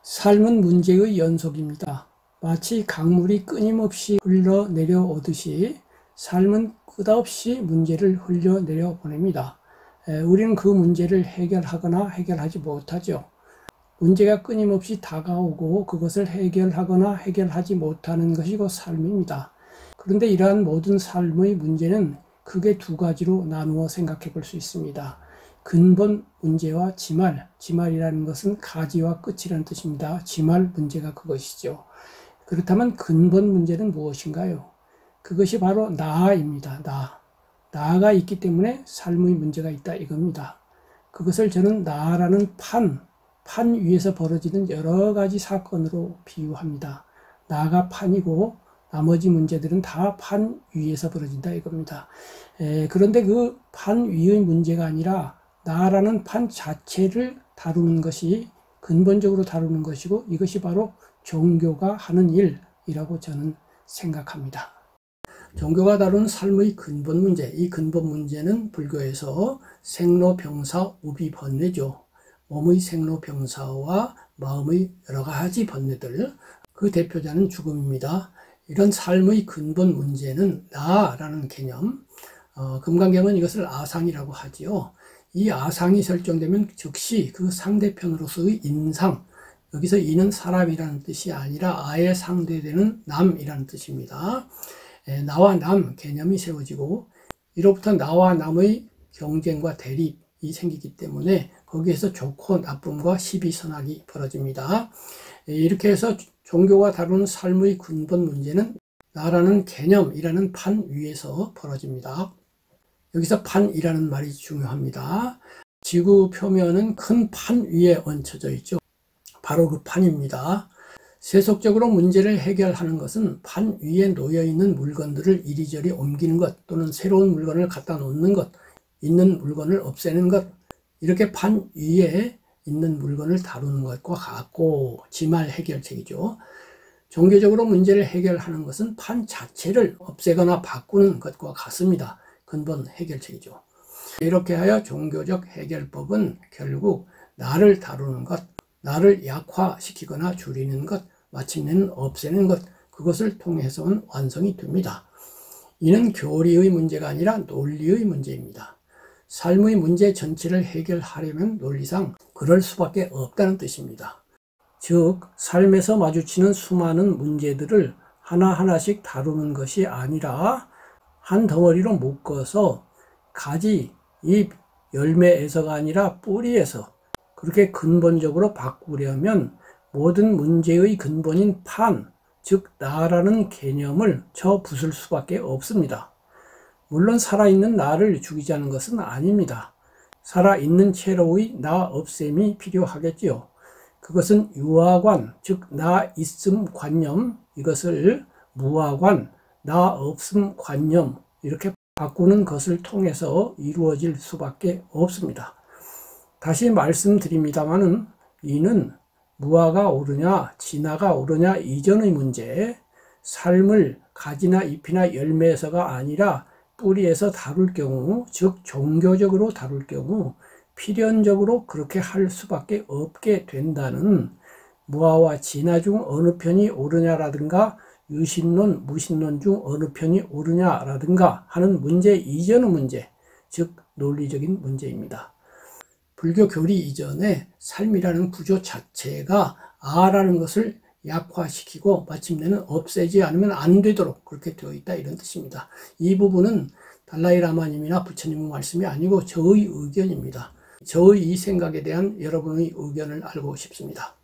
삶은 문제의 연속입니다. 마치 강물이 끊임없이 흘러내려 오듯이 삶은 끝없이 문제를 흘려내려 보냅니다. 우리는 그 문제를 해결하거나 해결하지 못하죠. 문제가 끊임없이 다가오고 그것을 해결하거나 해결하지 못하는 것이 곧 삶입니다. 그런데 이러한 모든 삶의 문제는 크게 두 가지로 나누어 생각해 볼 수 있습니다. 근본 문제와 지말, 지말이라는 것은 가지와 끝이라는 뜻입니다. 지말 문제가 그것이죠. 그렇다면 근본 문제는 무엇인가요? 그것이 바로 나입니다. 나가 있기 때문에 삶의 문제가 있다 이겁니다. 그것을 저는 나라는 판 위에서 벌어지는 여러 가지 사건으로 비유합니다. 나가 판이고 나머지 문제들은 다 판 위에서 벌어진다 이겁니다. 그런데 그 판 위의 문제가 아니라 나라는 판 자체를 다루는 것이 근본적으로 다루는 것이고 이것이 바로 종교가 하는 일이라고 저는 생각합니다. 종교가 다루는 삶의 근본 문제, 이 근본 문제는 불교에서 생로병사 우비번뇌죠. 몸의 생로병사와 마음의 여러 가지 번뇌들, 그 대표자는 죽음입니다. 이런 삶의 근본 문제는 나라는 개념, 금강경은 이것을 아상이라고 하지요. 이 아상이 설정되면 즉시 그 상대편으로서의 인상, 여기서 이는 사람이라는 뜻이 아니라 아에 상대되는 남이라는 뜻입니다. 나와 남 개념이 세워지고 이로부터 나와 남의 경쟁과 대립이 생기기 때문에 거기에서 좋고 나쁨과 시비선악이 벌어집니다. 이렇게 해서 종교가 다루는 삶의 근본 문제는 나라는 개념이라는 판 위에서 벌어집니다. 여기서 판이라는 말이 중요합니다. 지구 표면은 큰 판 위에 얹혀져 있죠. 바로 그 판입니다. 세속적으로 문제를 해결하는 것은 판 위에 놓여있는 물건들을 이리저리 옮기는 것, 또는 새로운 물건을 갖다 놓는 것, 있는 물건을 없애는 것, 이렇게 판 위에 있는 물건을 다루는 것과 같고 지말 해결책이죠. 종교적으로 문제를 해결하는 것은 판 자체를 없애거나 바꾸는 것과 같습니다. 근본 해결책이죠. 이렇게 하여 종교적 해결법은 결국 나를 다루는 것, 나를 약화시키거나 줄이는 것, 마침내는 없애는 것, 그것을 통해서는 완성이 됩니다. 이는 교리의 문제가 아니라 논리의 문제입니다. 삶의 문제 전체를 해결하려면 논리상 그럴 수밖에 없다는 뜻입니다. 즉, 삶에서 마주치는 수많은 문제들을 하나하나씩 다루는 것이 아니라 한 덩어리로 묶어서 가지, 잎, 열매에서가 아니라 뿌리에서 그렇게 근본적으로 바꾸려면 모든 문제의 근본인 판, 즉 나라는 개념을 쳐 부술 수밖에 없습니다. 물론 살아있는 나를 죽이자는 것은 아닙니다. 살아있는 채로의 나 없앰이 필요하겠지요. 그것은 유아관, 즉 나 있음 관념, 이것을 무아관, 나 없음 관념, 이렇게 바꾸는 것을 통해서 이루어질 수밖에 없습니다. 다시 말씀드립니다마는 이는 무아가 옳으냐 진아가 옳으냐 이전의 문제, 삶을 가지나 잎이나 열매에서가 아니라 뿌리에서 다룰 경우, 즉 종교적으로 다룰 경우 필연적으로 그렇게 할 수밖에 없게 된다는 무아와 진아 중 어느 편이 옳으냐라든가 유신론, 무신론 중 어느 편이 옳으냐라든가 하는 문제 이전의 문제, 즉 논리적인 문제입니다. 불교 교리 이전에 삶이라는 구조 자체가 아라는 것을 약화시키고 마침내는 없애지 않으면 안 되도록 그렇게 되어 있다, 이런 뜻입니다. 이 부분은 달라이라마님이나 부처님의 말씀이 아니고 저의 의견입니다. 저의 이 생각에 대한 여러분의 의견을 알고 싶습니다.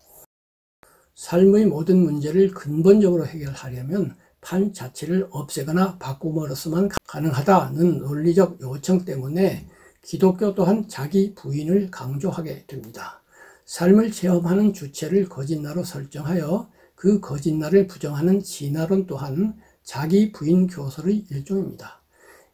삶의 모든 문제를 근본적으로 해결하려면 판 자체를 없애거나 바꿈으로서만 가능하다는 논리적 요청 때문에 기독교 또한 자기 부인을 강조하게 됩니다. 삶을 체험하는 주체를 거짓나로 설정하여 그 거짓나를 부정하는 진화론 또한 자기 부인 교설의 일종입니다.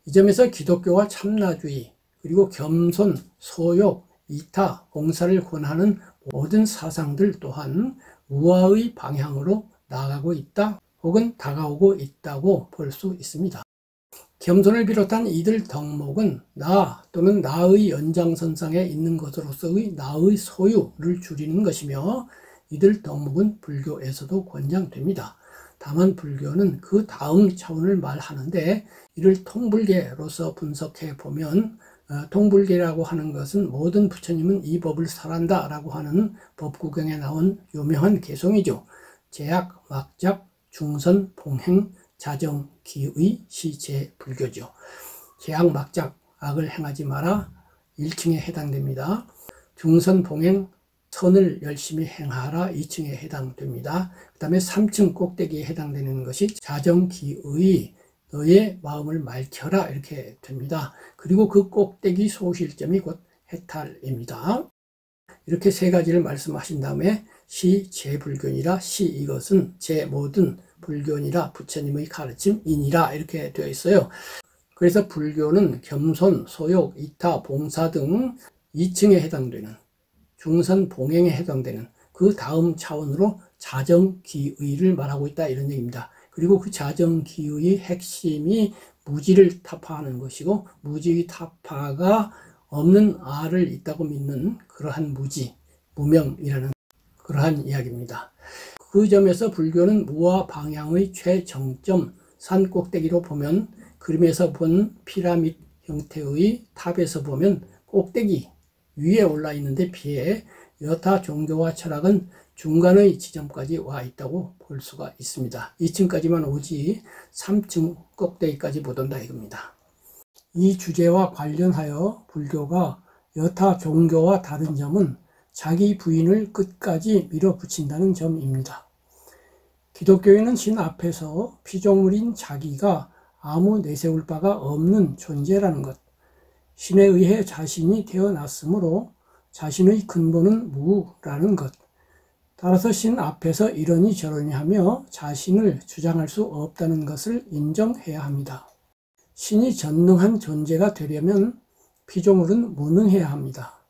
이 점에서 기독교와 참나주의, 그리고 겸손, 소욕, 이타, 봉사를 권하는 모든 사상들 또한 우화의 방향으로 나아가고 있다, 혹은 다가오고 있다고 볼 수 있습니다. 겸손을 비롯한 이들 덕목은 나 또는 나의 연장선상에 있는 것으로서의 나의 소유를 줄이는 것이며, 이들 덕목은 불교에서도 권장됩니다. 다만 불교는 그 다음 차원을 말하는데, 이를 통불계로서 분석해 보면 통불계라고 하는 것은 모든 부처님은 이 법을 설한다 라고 하는 법구경에 나온 유명한 개송이죠. 제약, 막작, 중선, 봉행, 자정, 기의, 시제, 불교죠. 제약, 막작, 악을 행하지 마라, 1층에 해당됩니다. 중선, 봉행, 선을 열심히 행하라, 2층에 해당됩니다. 그 다음에 3층 꼭대기에 해당되는 것이 자정, 기의, 너의 마음을 맑혀라, 이렇게 됩니다. 그리고 그 꼭대기 소실점이 곧 해탈입니다. 이렇게 세 가지를 말씀하신 다음에 시, 제, 불교니라, 시 이것은 제 모든 불교니라, 부처님의 가르침이니라, 이렇게 되어 있어요. 그래서 불교는 겸손, 소욕, 이타, 봉사 등 2층에 해당되는, 중선, 봉행에 해당되는 그 다음 차원으로 자정기의를 말하고 있다, 이런 얘기입니다. 그리고 그 자정기의의 핵심이 무지를 타파하는 것이고, 무지의 타파가 없는 아를 있다고 믿는 그러한 무지, 무명이라는 그러한 이야기입니다. 그 점에서 불교는 무아 방향의 최정점, 산 꼭대기로 보면, 그림에서 본 피라미드 형태의 탑에서 보면 꼭대기 위에 올라 있는데 비해 여타 종교와 철학은 중간의 지점까지 와 있다고 볼 수가 있습니다. 2층까지만 오지 3층 꼭대기까지 못 온다 이겁니다. 이 주제와 관련하여 불교가 여타 종교와 다른 점은 자기 부인을 끝까지 밀어붙인다는 점입니다. 기독교인은 신 앞에서 피조물인 자기가 아무 내세울 바가 없는 존재라는 것, 신에 의해 자신이 태어났으므로 자신의 근본은 무라는 것, 따라서 신 앞에서 이러니 저러니 하며 자신을 주장할 수 없다는 것을 인정해야 합니다. 신이 전능한 존재가 되려면 피조물은 무능해야 합니다.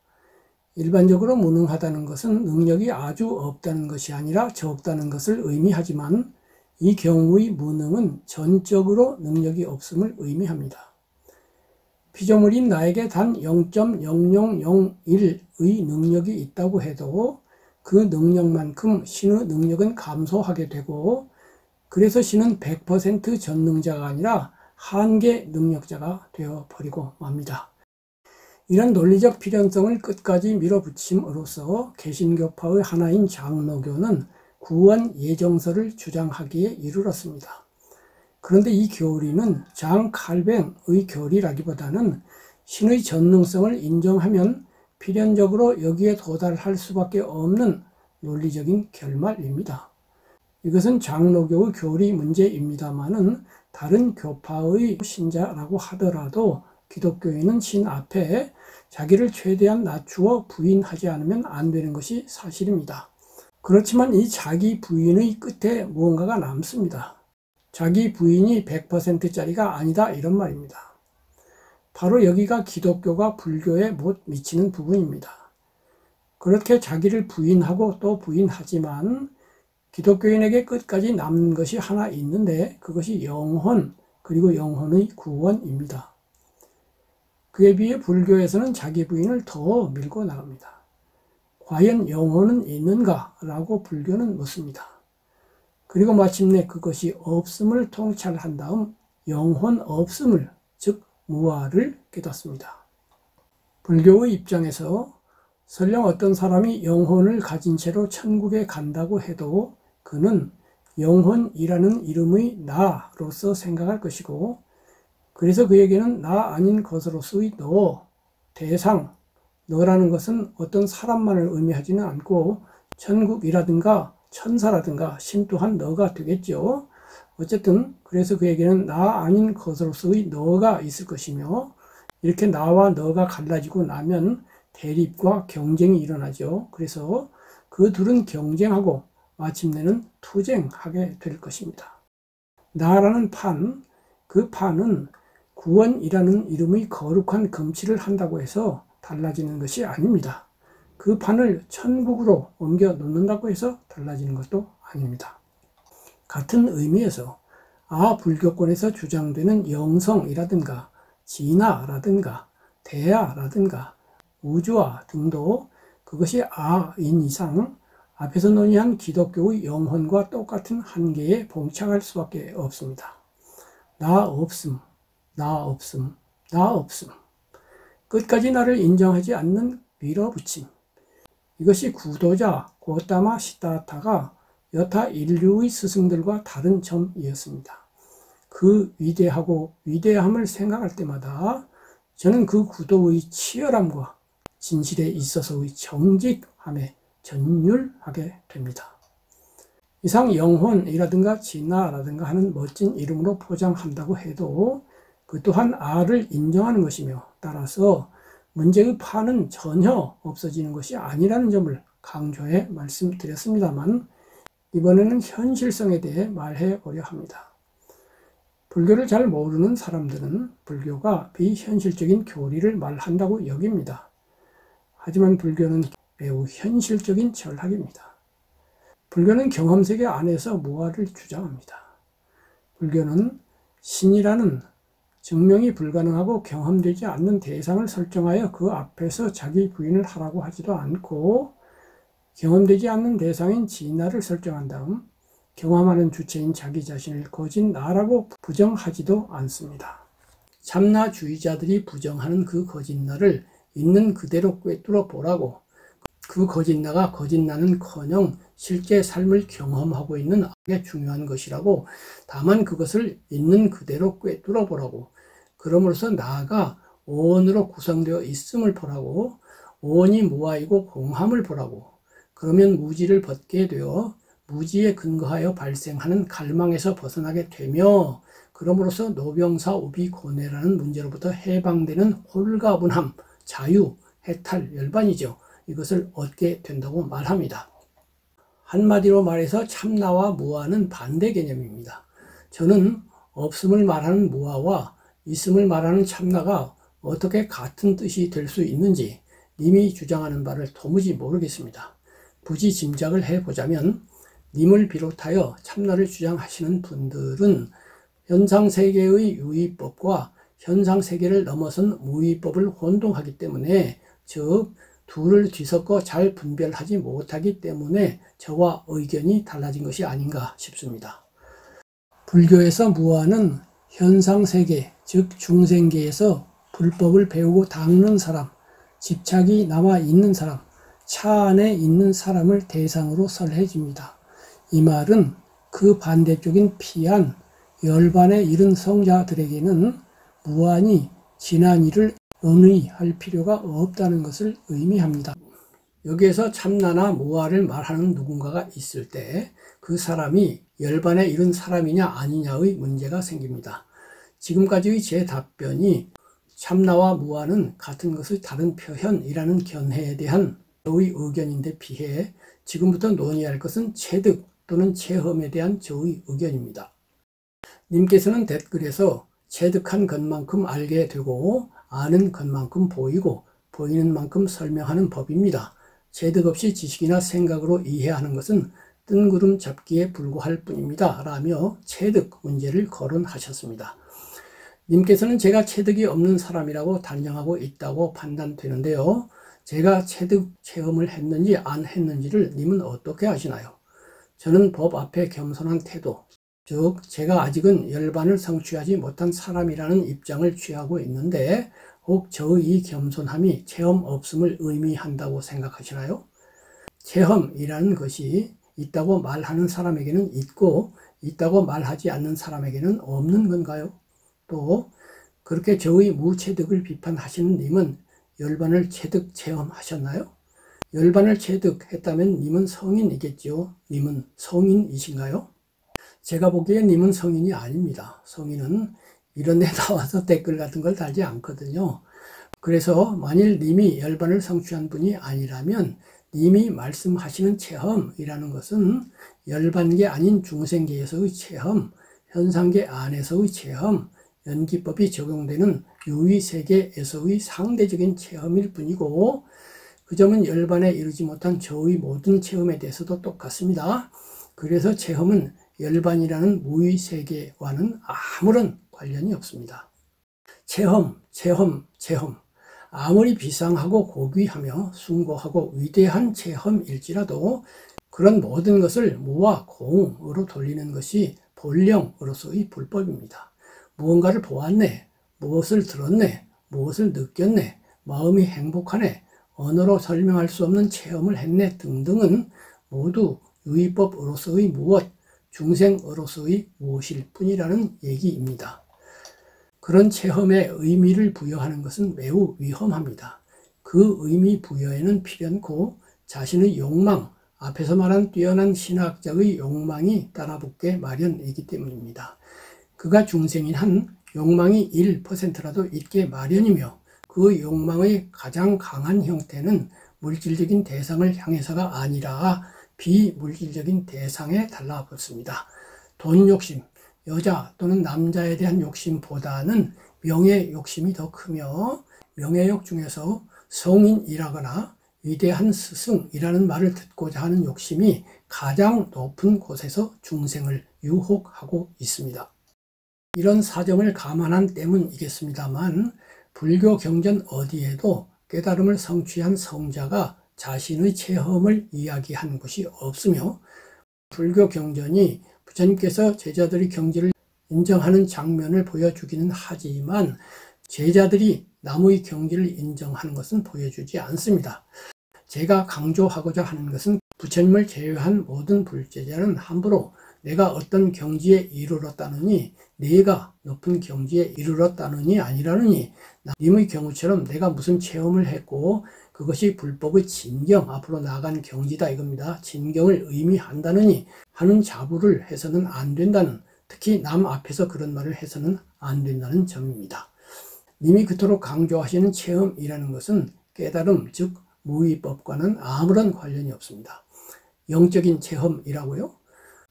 일반적으로 무능하다는 것은 능력이 아주 없다는 것이 아니라 적다는 것을 의미하지만 이 경우의 무능은 전적으로 능력이 없음을 의미합니다. 피조물인 나에게 단 0.0001의 능력이 있다고 해도 그 능력만큼 신의 능력은 감소하게 되고, 그래서 신은 100% 전능자가 아니라 한계 능력자가 되어버리고 맙니다. 이런 논리적 필연성을 끝까지 밀어붙임으로써 개신교파의 하나인 장로교는 구원 예정설을 주장하기에 이르렀습니다. 그런데 이 교리는 장칼뱅의 교리라기보다는 신의 전능성을 인정하면 필연적으로 여기에 도달할 수밖에 없는 논리적인 결말입니다. 이것은 장로교의 교리 문제입니다만은 다른 교파의 신자라고 하더라도 기독교인은 신 앞에 자기를 최대한 낮추어 부인하지 않으면 안 되는 것이 사실입니다. 그렇지만 이 자기 부인의 끝에 무언가가 남습니다. 자기 부인이 100%짜리가 아니다 이런 말입니다. 바로 여기가 기독교가 불교에 못 미치는 부분입니다. 그렇게 자기를 부인하고 또 부인하지만 기독교인에게 끝까지 남는 것이 하나 있는데 그것이 영혼, 그리고 영혼의 구원입니다. 그에 비해 불교에서는 자기 부인을 더 밀고 나갑니다. 과연 영혼은 있는가? 라고 불교는 묻습니다. 그리고 마침내 그것이 없음을 통찰한 다음 영혼 없음을, 즉 무아를 깨닫습니다. 불교의 입장에서 설령 어떤 사람이 영혼을 가진 채로 천국에 간다고 해도 그는 영혼이라는 이름의 나로서 생각할 것이고, 그래서 그에게는 나 아닌 것으로서의 너, 대상, 너라는 것은 어떤 사람만을 의미하지는 않고 천국이라든가 천사라든가 신 또한 너가 되겠죠. 어쨌든 그래서 그에게는 나 아닌 것으로서의 너가 있을 것이며, 이렇게 나와 너가 갈라지고 나면 대립과 경쟁이 일어나죠. 그래서 그 둘은 경쟁하고 마침내는 투쟁하게 될 것입니다. 나라는 판, 그 판은 구원이라는 이름의 거룩한 금치를 한다고 해서 달라지는 것이 아닙니다. 그 판을 천국으로 옮겨 놓는다고 해서 달라지는 것도 아닙니다. 같은 의미에서 불교권에서 주장되는 영성이라든가 진화라든가 대야라든가 우주화 등도 그것이 아인 이상 앞에서 논의한 기독교의 영혼과 똑같은 한계에 봉착할 수밖에 없습니다. 나 없음, 나 없음, 나 없음. 끝까지 나를 인정하지 않는 밀어붙임. 이것이 구도자 고타마 시다타가 여타 인류의 스승들과 다른 점이었습니다. 그 위대하고 위대함을 생각할 때마다 저는 그 구도의 치열함과 진실에 있어서의 정직함에 전율하게 됩니다. 이상 영혼이라든가 진화라든가 하는 멋진 이름으로 포장한다고 해도 그 또한 아를 인정하는 것이며, 따라서 문제의 판은 전혀 없어지는 것이 아니라는 점을 강조해 말씀드렸습니다만, 이번에는 현실성에 대해 말해 보려 합니다. 불교를 잘 모르는 사람들은 불교가 비현실적인 교리를 말한다고 여깁니다. 하지만 불교는 매우 현실적인 철학입니다. 불교는 경험세계 안에서 무아를 주장합니다. 불교는 신이라는 증명이 불가능하고 경험되지 않는 대상을 설정하여 그 앞에서 자기 부인을 하라고 하지도 않고, 경험되지 않는 대상인 진화를 설정한 다음 경험하는 주체인 자기 자신을 거짓 나라고 부정하지도 않습니다. 참나주의자들이 부정하는 그 거짓 나를 있는 그대로 꿰뚫어 보라고, 그 거짓나가 거짓나는커녕 실제 삶을 경험하고 있는 게 중요한 것이라고, 다만 그것을 있는 그대로 꿰뚫어 보라고, 그러므로서 나가 오원으로 구성되어 있음을 보라고, 오원이 무아이고 공함을 보라고, 그러면 무지를 벗게 되어 무지에 근거하여 발생하는 갈망에서 벗어나게 되며, 그러므로서 노병사 우비고뇌라는 문제로부터 해방되는 홀가분함, 자유, 해탈, 열반이죠. 이것을 얻게 된다고 말합니다. 한마디로 말해서 참나와 무아는 반대 개념입니다. 저는 없음을 말하는 무아와 있음을 말하는 참나가 어떻게 같은 뜻이 될 수 있는지 님이 주장하는 바를 도무지 모르겠습니다. 굳이 짐작을 해보자면 님을 비롯하여 참나를 주장하시는 분들은 현상세계의 유의법과 현상세계를 넘어선 무의법을 혼동하기 때문에, 즉 둘을 뒤섞어 잘 분별하지 못하기 때문에 저와 의견이 달라진 것이 아닌가 싶습니다. 불교에서 무아는 현상세계, 즉 중생계에서 불법을 배우고 닦는 사람, 집착이 남아있는 사람, 차 안에 있는 사람을 대상으로 설해집니다. 이 말은 그 반대쪽인 피한 열반에 이른 성자들에게는 무한히 지난 일을 논의할 필요가 없다는 것을 의미합니다. 여기에서 참나나 무아를 말하는 누군가가 있을 때 그 사람이 열반에 이른 사람이냐 아니냐의 문제가 생깁니다. 지금까지의 제 답변이 참나와 무아는 같은 것의 다른 표현이라는 견해에 대한 저의 의견인데 비해 지금부터 논의할 것은 체득 또는 체험에 대한 저의 의견입니다. 님께서는 댓글에서 체득한 것만큼 알게 되고 아는 것만큼 보이고 보이는 만큼 설명하는 법입니다. 체득 없이 지식이나 생각으로 이해하는 것은 뜬구름 잡기에 불과할 뿐입니다. 라며 체득 문제를 거론하셨습니다. 님께서는 제가 체득이 없는 사람이라고 단정하고 있다고 판단되는데요. 제가 체득 체험을 했는지 안 했는지를 님은 어떻게 아시나요? 저는 법 앞에 겸손한 태도, 즉 제가 아직은 열반을 성취하지 못한 사람이라는 입장을 취하고 있는데, 혹 저의 이 겸손함이 체험 없음을 의미한다고 생각하시나요? 체험이라는 것이 있다고 말하는 사람에게는 있고 있다고 말하지 않는 사람에게는 없는 건가요? 또 그렇게 저의 무체득을 비판하시는 님은 열반을 체득 체험하셨나요? 열반을 체득했다면 님은 성인이겠지요. 님은 성인이신가요? 제가 보기엔 님은 성인이 아닙니다. 성인은 이런 데 나와서 댓글 같은 걸 달지 않거든요. 그래서 만일 님이 열반을 성취한 분이 아니라면 님이 말씀하시는 체험이라는 것은 열반계 아닌 중생계에서의 체험, 현상계 안에서의 체험, 연기법이 적용되는 유의세계에서의 상대적인 체험일 뿐이고, 그 점은 열반에 이르지 못한 저의 모든 체험에 대해서도 똑같습니다. 그래서 체험은 열반이라는 무의세계와는 아무런 관련이 없습니다. 체험. 아무리 비상하고 고귀하며 숭고하고 위대한 체험일지라도 그런 모든 것을 무와 공으로 돌리는 것이 본령으로서의 불법입니다. 무언가를 보았네, 무엇을 들었네, 무엇을 느꼈네, 마음이 행복하네, 언어로 설명할 수 없는 체험을 했네 등등은 모두 유의법으로서의 무엇, 중생으로서의 무엇일 뿐이라는 얘기입니다. 그런 체험에 의미를 부여하는 것은 매우 위험합니다. 그 의미 부여에는 필연코 자신의 욕망, 앞에서 말한 뛰어난 신학자의 욕망이 따라붙게 마련이기 때문입니다. 그가 중생인 한 욕망이 1%라도 있게 마련이며, 그 욕망의 가장 강한 형태는 물질적인 대상을 향해서가 아니라 비물질적인 대상에 달라붙습니다. 돈 욕심, 여자 또는 남자에 대한 욕심보다는 명예 욕심이 더 크며, 명예욕 중에서 성인이라거나 위대한 스승이라는 말을 듣고자 하는 욕심이 가장 높은 곳에서 중생을 유혹하고 있습니다. 이런 사정을 감안한 때문이겠습니다만, 불교 경전 어디에도 깨달음을 성취한 성자가 자신의 체험을 이야기한 것이 없으며, 불교 경전이 부처님께서 제자들의 경지를 인정하는 장면을 보여주기는 하지만 제자들이 남의 경지를 인정하는 것은 보여주지 않습니다. 제가 강조하고자 하는 것은 부처님을 제외한 모든 불제자는 함부로 내가 어떤 경지에 이르렀다느니 내가 높은 경지에 이르렀다느니 아니라느니 님의 경우처럼 내가 무슨 체험을 했고 그것이 불법의 진경 앞으로 나아간 경지다 이겁니다. 진경을 의미한다느니 하는 자부를 해서는 안 된다는, 특히 남 앞에서 그런 말을 해서는 안 된다는 점입니다. 님이 그토록 강조하시는 체험이라는 것은 깨달음 즉 무위법과는 아무런 관련이 없습니다. 영적인 체험이라고요?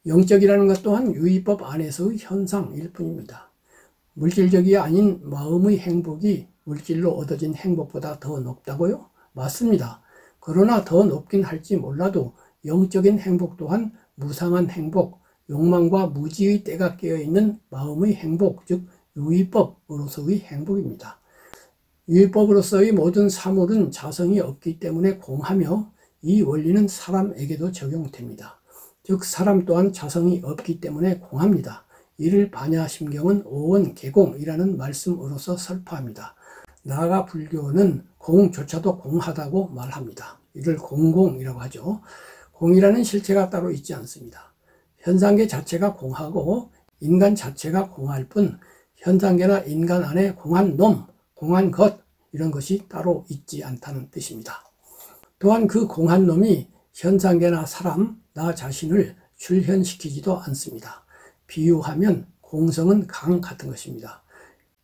영적이라는 것 또한 유의법 안에서의 현상일 뿐입니다. 물질적이 아닌 마음의 행복이 물질로 얻어진 행복보다 더 높다고요? 맞습니다. 그러나 더 높긴 할지 몰라도 영적인 행복 또한 무상한 행복, 욕망과 무지의 때가 깨어있는 마음의 행복, 즉 유의법으로서의 행복입니다. 유의법으로서의 모든 사물은 자성이 없기 때문에 공하며 이 원리는 사람에게도 적용됩니다. 즉 사람 또한 자성이 없기 때문에 공합니다. 이를 반야심경은 오원개공이라는 말씀으로서 설파합니다. 나아가 불교는 공조차도 공하다고 말합니다. 이를 공공이라고 하죠. 공이라는 실체가 따로 있지 않습니다. 현상계 자체가 공하고 인간 자체가 공할 뿐 현상계나 인간 안에 공한 놈, 공한 것 이런 것이 따로 있지 않다는 뜻입니다. 또한 그 공한 놈이 현상계나 사람, 나 자신을 출현시키지도 않습니다. 비유하면 공성은 강 같은 것입니다.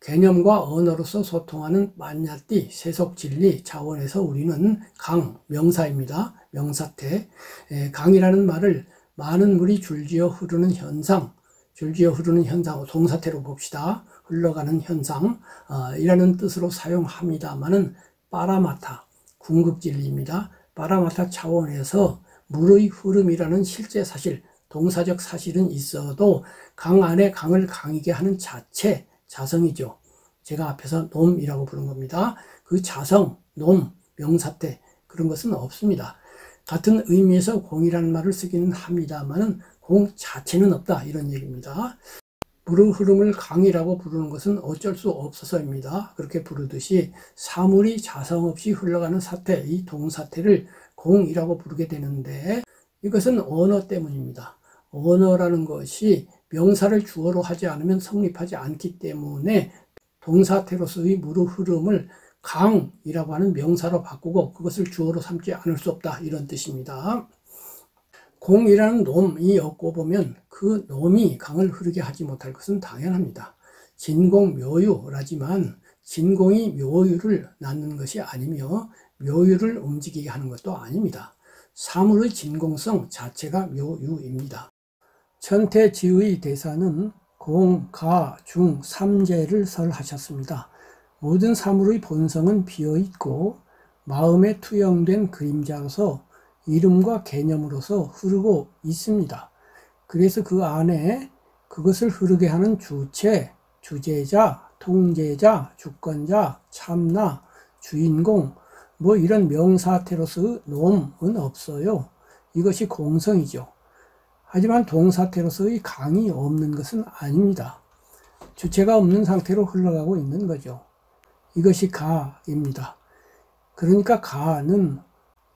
개념과 언어로서 소통하는 만야띠, 세속진리 차원에서 우리는 강, 명사입니다. 명사태. 강이라는 말을 많은 물이 줄지어 흐르는 현상, 동사태로 봅시다. 흘러가는 현상 이라는 뜻으로 사용합니다마는 빠라마타, 궁극진리입니다. 빠라마타 차원에서 물의 흐름이라는 실제 사실, 동사적 사실은 있어도 강 안에 강을 강이게 하는 자체, 자성이죠. 제가 앞에서 놈이라고 부른 겁니다. 그 자성, 놈, 명사태 그런 것은 없습니다. 같은 의미에서 공이라는 말을 쓰기는 합니다만은 공 자체는 없다 이런 얘기입니다. 물의 흐름을 강이라고 부르는 것은 어쩔 수 없어서입니다. 그렇게 부르듯이 사물이 자성 없이 흘러가는 사태, 이 동사태를 공이라고 부르게 되는데 이것은 언어 때문입니다. 언어라는 것이 명사를 주어로 하지 않으면 성립하지 않기 때문에 동사태로서의 물의 흐름을 강이라고 하는 명사로 바꾸고 그것을 주어로 삼지 않을 수 없다 이런 뜻입니다. 공이라는 놈이 없고 보면 그 놈이 강을 흐르게 하지 못할 것은 당연합니다. 진공묘유라지만 진공이 묘유를 낳는 것이 아니며 묘유를 움직이게 하는 것도 아닙니다. 사물의 진공성 자체가 묘유입니다. 천태지의 대사는 공, 가, 중, 삼재를 설하셨습니다. 모든 사물의 본성은 비어있고 마음에 투영된 그림자로서 이름과 개념으로서 흐르고 있습니다. 그래서 그 안에 그것을 흐르게 하는 주체, 주제자, 통제자, 주권자, 참나, 주인공 뭐 이런 명사태로서의 놈은 없어요. 이것이 공성이죠. 하지만 동사태로서의 강이 없는 것은 아닙니다. 주체가 없는 상태로 흘러가고 있는 거죠. 이것이 가입니다. 그러니까 가는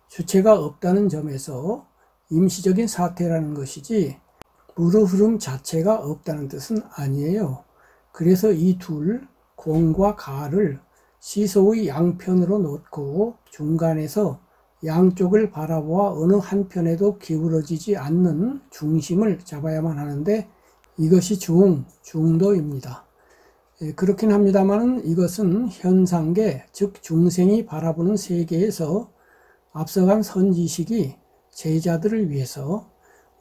주체가 없다는 점에서 임시적인 사태라는 것이지 물의 흐름 자체가 없다는 뜻은 아니에요. 그래서 이 둘, 공과 가를 시소의 양편으로 놓고 중간에서 양쪽을 바라보아 어느 한편에도 기울어지지 않는 중심을 잡아야만 하는데 이것이 중도입니다. 그렇긴 합니다만 이것은 현상계, 즉 중생이 바라보는 세계에서 앞서간 선지식이 제자들을 위해서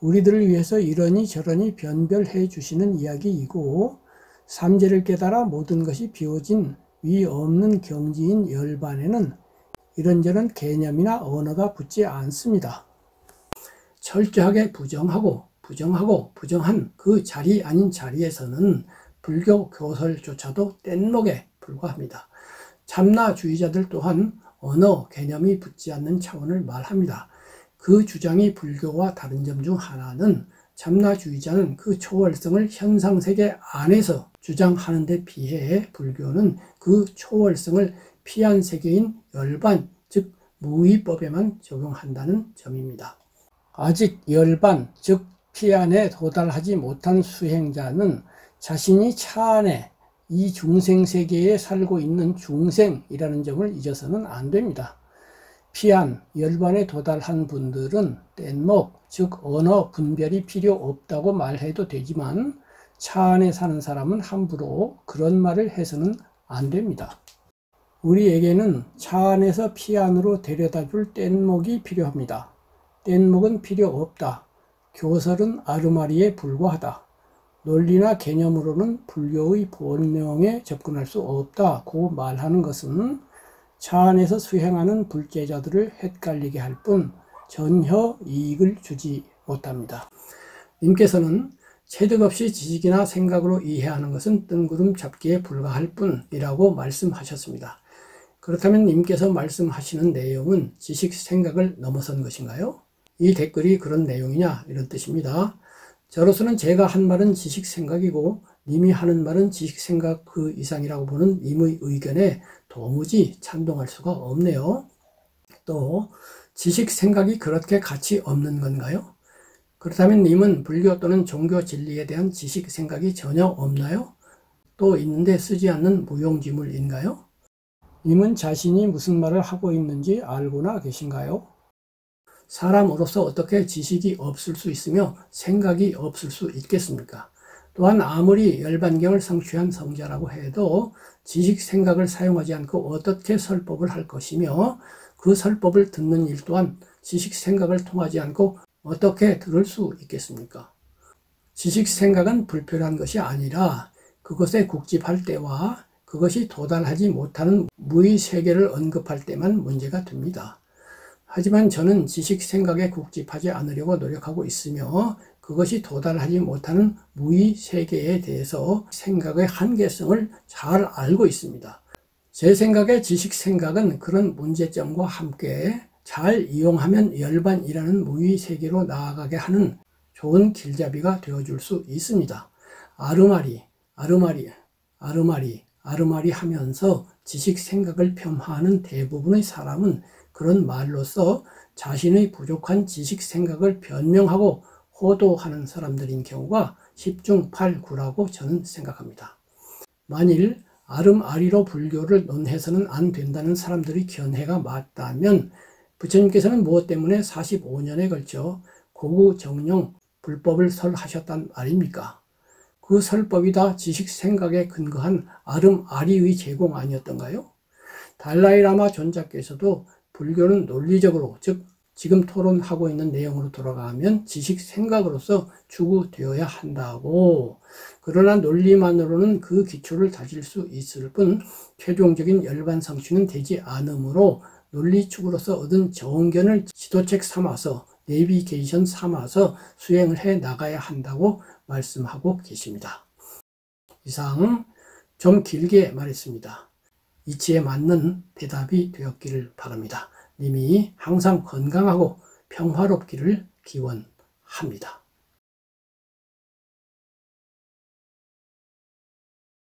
우리들을 위해서 이러니 저러니 변별해 주시는 이야기이고 삼재를 깨달아 모든 것이 비워진 위 없는 경지인 열반에는 이런저런 개념이나 언어가 붙지 않습니다. 철저하게 부정한 그 자리 아닌 자리에서는 불교 교설조차도 뗏목에 불과합니다. 참나주의자들 또한 언어, 개념이 붙지 않는 차원을 말합니다. 그 주장이 불교와 다른 점 중 하나는 참나주의자는 그 초월성을 현상세계 안에서 주장하는 데 비해 불교는 그 초월성을 피한 세계인 열반, 즉 무위법에만 적용한다는 점입니다. 아직 열반, 즉 피안에 도달하지 못한 수행자는 자신이 차 안에 이 중생세계에 살고 있는 중생이라는 점을 잊어서는 안 됩니다. 피안, 열반에 도달한 분들은 뗏목, 즉 언어 분별이 필요 없다고 말해도 되지만 차 안에 사는 사람은 함부로 그런 말을 해서는 안 됩니다. 우리에게는 차 안에서 피안으로 데려다 줄 뗏목이 필요합니다. 뗏목은 필요 없다. 교설은 아르마리에 불과하다. 논리나 개념으로는 불교의 본명에 접근할 수 없다고 말하는 것은 차 안에서 수행하는 불제자들을 헷갈리게 할 뿐 전혀 이익을 주지 못합니다. 님께서는 체득 없이 지식이나 생각으로 이해하는 것은 뜬구름 잡기에 불과할 뿐이라고 말씀하셨습니다. 그렇다면 님께서 말씀하시는 내용은 지식 생각을 넘어선 것인가요? 이 댓글이 그런 내용이냐 이런 뜻입니다. 저로서는 제가 한 말은 지식 생각이고 님이 하는 말은 지식 생각 그 이상이라고 보는 님의 의견에 도무지 찬동할 수가 없네요. 또 지식 생각이 그렇게 가치 없는 건가요? 그렇다면 님은 불교 또는 종교 진리에 대한 지식 생각이 전혀 없나요? 또 있는데 쓰지 않는 무용지물인가요? 님은 자신이 무슨 말을 하고 있는지 알고나 계신가요? 사람으로서 어떻게 지식이 없을 수 있으며 생각이 없을 수 있겠습니까? 또한 아무리 열반경을 성취한 성자라고 해도 지식 생각을 사용하지 않고 어떻게 설법을 할 것이며 그 설법을 듣는 일 또한 지식 생각을 통하지 않고 어떻게 들을 수 있겠습니까? 지식 생각은 불필요한 것이 아니라 그것에 국집할 때와 그것이 도달하지 못하는 무의 세계를 언급할 때만 문제가 됩니다. 하지만 저는 지식 생각에 국집하지 않으려고 노력하고 있으며 그것이 도달하지 못하는 무의 세계에 대해서 생각의 한계성을 잘 알고 있습니다. 제 생각에 지식 생각은 그런 문제점과 함께 잘 이용하면 열반이라는 무의 세계로 나아가게 하는 좋은 길잡이가 되어줄 수 있습니다. 아르마리 하면서 지식 생각을 폄하하는 대부분의 사람은 그런 말로써 자신의 부족한 지식 생각을 변명하고 호도하는 사람들인 경우가 10중 8구라고 저는 생각합니다. 만일 아름아리로 불교를 논해서는 안 된다는 사람들의 견해가 맞다면 부처님께서는 무엇 때문에 45년에 걸쳐 고구정령 불법을 설하셨단 말입니까? 그 설법이 다 지식 생각에 근거한 아름아리의 제공 아니었던가요? 달라이라마 존자께서도 불교는 논리적으로, 즉 지금 토론하고 있는 내용으로 돌아가면 지식 생각으로서 추구되어야 한다고, 그러나 논리만으로는 그 기초를 다질 수 있을 뿐 최종적인 열반 성취는 되지 않으므로 논리 추구로서 얻은 정견을 지도책 삼아서 내비게이션 삼아서 수행을 해 나가야 한다고 말씀하고 계십니다. 이상 좀 길게 말했습니다. 이치에 맞는 대답이 되었기를 바랍니다. 님이 항상 건강하고 평화롭기를 기원합니다.